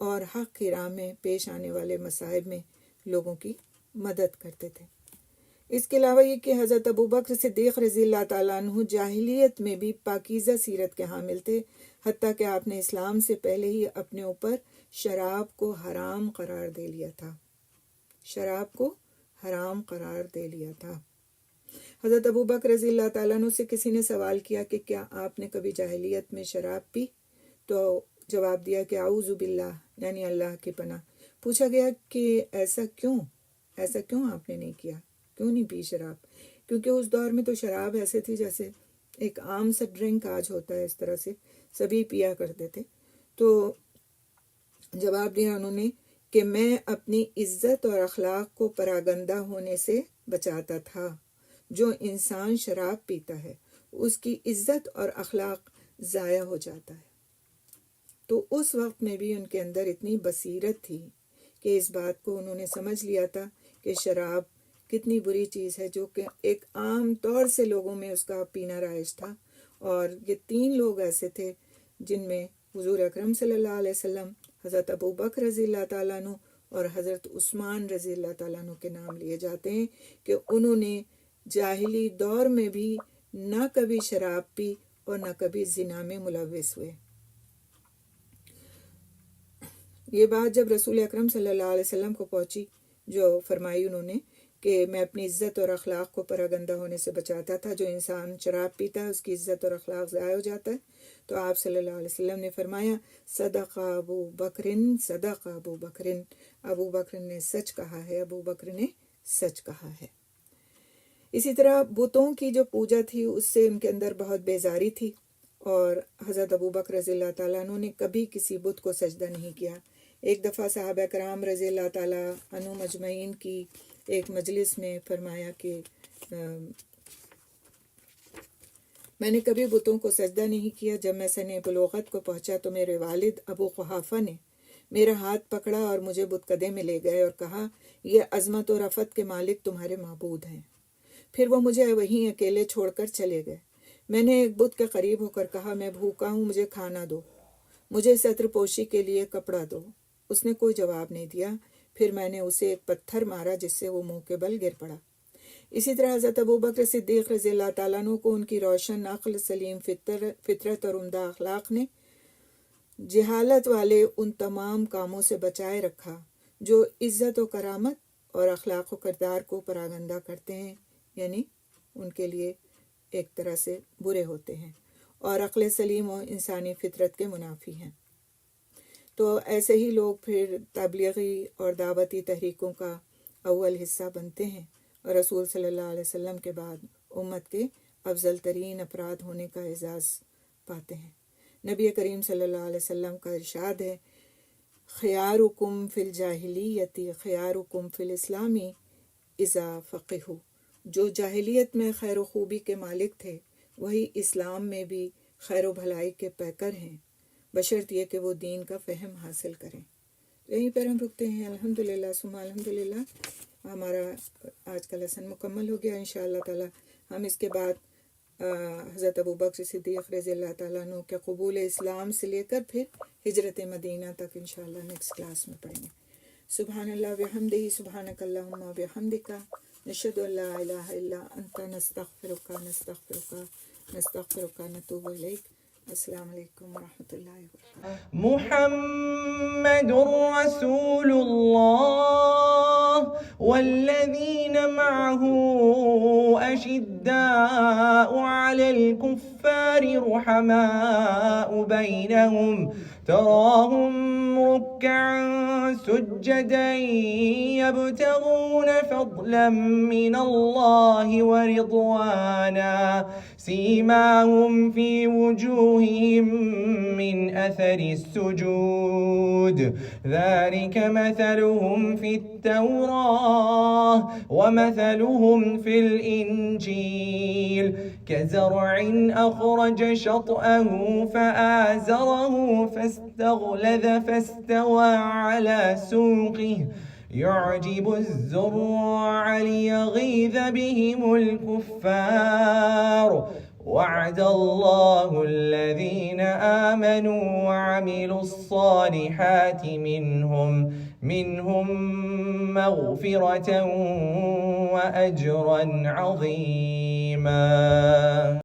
اور حق کی راہ میں پیش آنے والے مصائب میں لوگوں کی مدد کرتے تھے۔ اس کے علاوہ یہ کہ حضرت ابوبکر صدیق رضی اللہ تعالیٰ عنہ جاہلیت میں بھی پاکیزہ سیرت کے حامل تھے، حتیٰ کہ آپ نے اسلام سے پہلے ہی اپنے اوپر شراب کو حرام قرار دے لیا تھا۔ شراب کو حرام قرار دے لیا تھا۔ حضرت ابوبکر رضی اللہ تعالیٰ عنہ سے کسی نے سوال کیا کہ کیا آپ نے کبھی جاہلیت میں شراب پی؟ تو جواب دیا کہ اعوذ باللہ، یعنی اللہ کی پناہ۔ پوچھا گیا کہ ایسا کیوں آپ نے نہیں کیا، کیوں نہیں پی شراب؟ کیونکہ اس دور میں تو شراب ایسے تھی جیسے ایک عام سا ڈرنک آج ہوتا ہے، اس طرح سے سبھی پیا کرتے تھے۔ تو جواب دیا انہوں نے کہ میں اپنی عزت اور اخلاق کو پراگندہ ہونے سے بچاتا تھا۔ جو انسان شراب پیتا ہے اس کی عزت اور اخلاق ضائع ہو جاتا ہے۔ تو اس وقت میں بھی ان کے اندر اتنی بصیرت تھی کہ اس بات کو انہوں نے سمجھ لیا تھا کہ شراب کتنی بری چیز ہے، جو کہ ایک عام طور سے لوگوں میں اس کا پینا رائج تھا۔ اور یہ 3 لوگ ایسے تھے جن میں حضور اکرم صلی اللہ علیہ وسلم، حضرت ابوبکر رضی اللہ تعالیٰ عنہ اور حضرت عثمان رضی اللہ تعالیٰ عنہ کے نام لیے جاتے ہیں کہ انہوں نے جاہلی دور میں بھی نہ کبھی شراب پی اور نہ کبھی زنا میں ملوث ہوئے۔ یہ بات جب رسول اکرم صلی اللہ علیہ وسلم کو پہنچی، جو فرمائی انہوں نے کہ میں اپنی عزت اور اخلاق کو پراگندہ ہونے سے بچاتا تھا، جو انسان شراب پیتا ہے اس کی عزت اور اخلاق ضائع ہو جاتا ہے، تو آپ صلی اللہ علیہ وسلم نے فرمایا صدق ابو بکرن، صدق ابو بکرن، ابو بکر نے سچ کہا ہے، ابو بکر نے سچ کہا ہے۔ اسی طرح بتوں کی جو پوجا تھی اس سے ان کے اندر بہت بیزاری تھی، اور حضرت ابوبکر رضی اللہ تعالیٰ عنہ نے کبھی کسی بت کو سجدہ نہیں کیا۔ ایک دفعہ صحابہ کرام رضی اللہ تعالیٰ عنہ مجمعین کی ایک مجلس میں فرمایا کہ میں نے کبھی بتوں کو سجدہ نہیں کیا۔ جب میں سن بلوغت کو پہنچا تو میرے والد ابو قحافہ نے میرا ہاتھ پکڑا اور مجھے بتکدے میں لے گئے اور کہا یہ عظمت و رفعت کے مالک تمہارے معبود ہیں۔ پھر وہ مجھے وہیں اکیلے چھوڑ کر چلے گئے۔ میں نے ایک بت کے قریب ہو کر کہا میں بھوکا ہوں، مجھے کھانا دو، مجھے ستر پوشی کے لیے کپڑا دو۔ اس نے کوئی جواب نہیں دیا۔ پھر میں نے اسے ایک پتھر مارا جس سے وہ منہ کے بل گر پڑا۔ اسی طرح حضرت ابوبکر صدیق رضی اللہ تعالیٰ عنہ کو ان کی روشن عقل، سلیم فطرت اور عمدہ اخلاق نے جہالت والے ان تمام کاموں سے بچائے رکھا جو عزت و کرامت اور اخلاق و کردار کو پراگندہ کرتے ہیں، یعنی ان کے لیے ایک طرح سے برے ہوتے ہیں، اور عقل سلیم و انسانی فطرت کے منافی ہیں۔ تو ایسے ہی لوگ پھر تبلیغی اور دعوتی تحریکوں کا اول حصہ بنتے ہیں اور رسول صلی اللہ علیہ وسلم کے بعد امت کے افضل ترین افراد ہونے کا اعزاز پاتے ہیں۔ نبی کریم صلی اللہ علیہ وسلم کا ارشاد ہے خیارکم فی الجاہلیت خیارکم فی الاسلام اذا فقہوا، جو جاہلیت میں خیر و خوبی کے مالک تھے وہی اسلام میں بھی خیر و بھلائی کے پیکر ہیں، بشرط یہ کہ وہ دین کا فہم حاصل کریں۔ یہیں پر ہم رکتے ہیں۔ الحمدللہ ثم الحمدللہ، ہمارا آج کا لیسن مکمل ہو گیا۔ انشاءاللہ تعالی ہم اس کے بعد حضرت ابوبکر صدیق رضی اللہ تعالیٰ عنہ کے قبول اسلام سے لے کر پھر ہجرت مدینہ تک انشاءاللہ نیکسٹ کلاس میں پڑھیں گے۔ سبحان اللہ بحمدہ، سبحانک اللہم بحمدک، نشہد ان لا الہ الا انت، نستغفرک نتوب الیک۔ السلام علیکم ورحمۃ اللہ وبرکاتہ۔ محمد رسول الله والذين معه أشداء على الكفار رحماء بينهم تراهم ركعا سجدا يبتغون فضلا من الله ورضوانا سيماهم في وجوههم من أثر السجود ذلك مثلهم في التوراة ومثلهم في الإنجيل كزرع أخرج شطأه فآزره فاستغلظ فاستوى على سوقه يعجب الزراع ليغيظ بهم الكفار وعد الله الذين آمنوا وعملوا الصالحات منهم مغفرة وأجرا عظيما.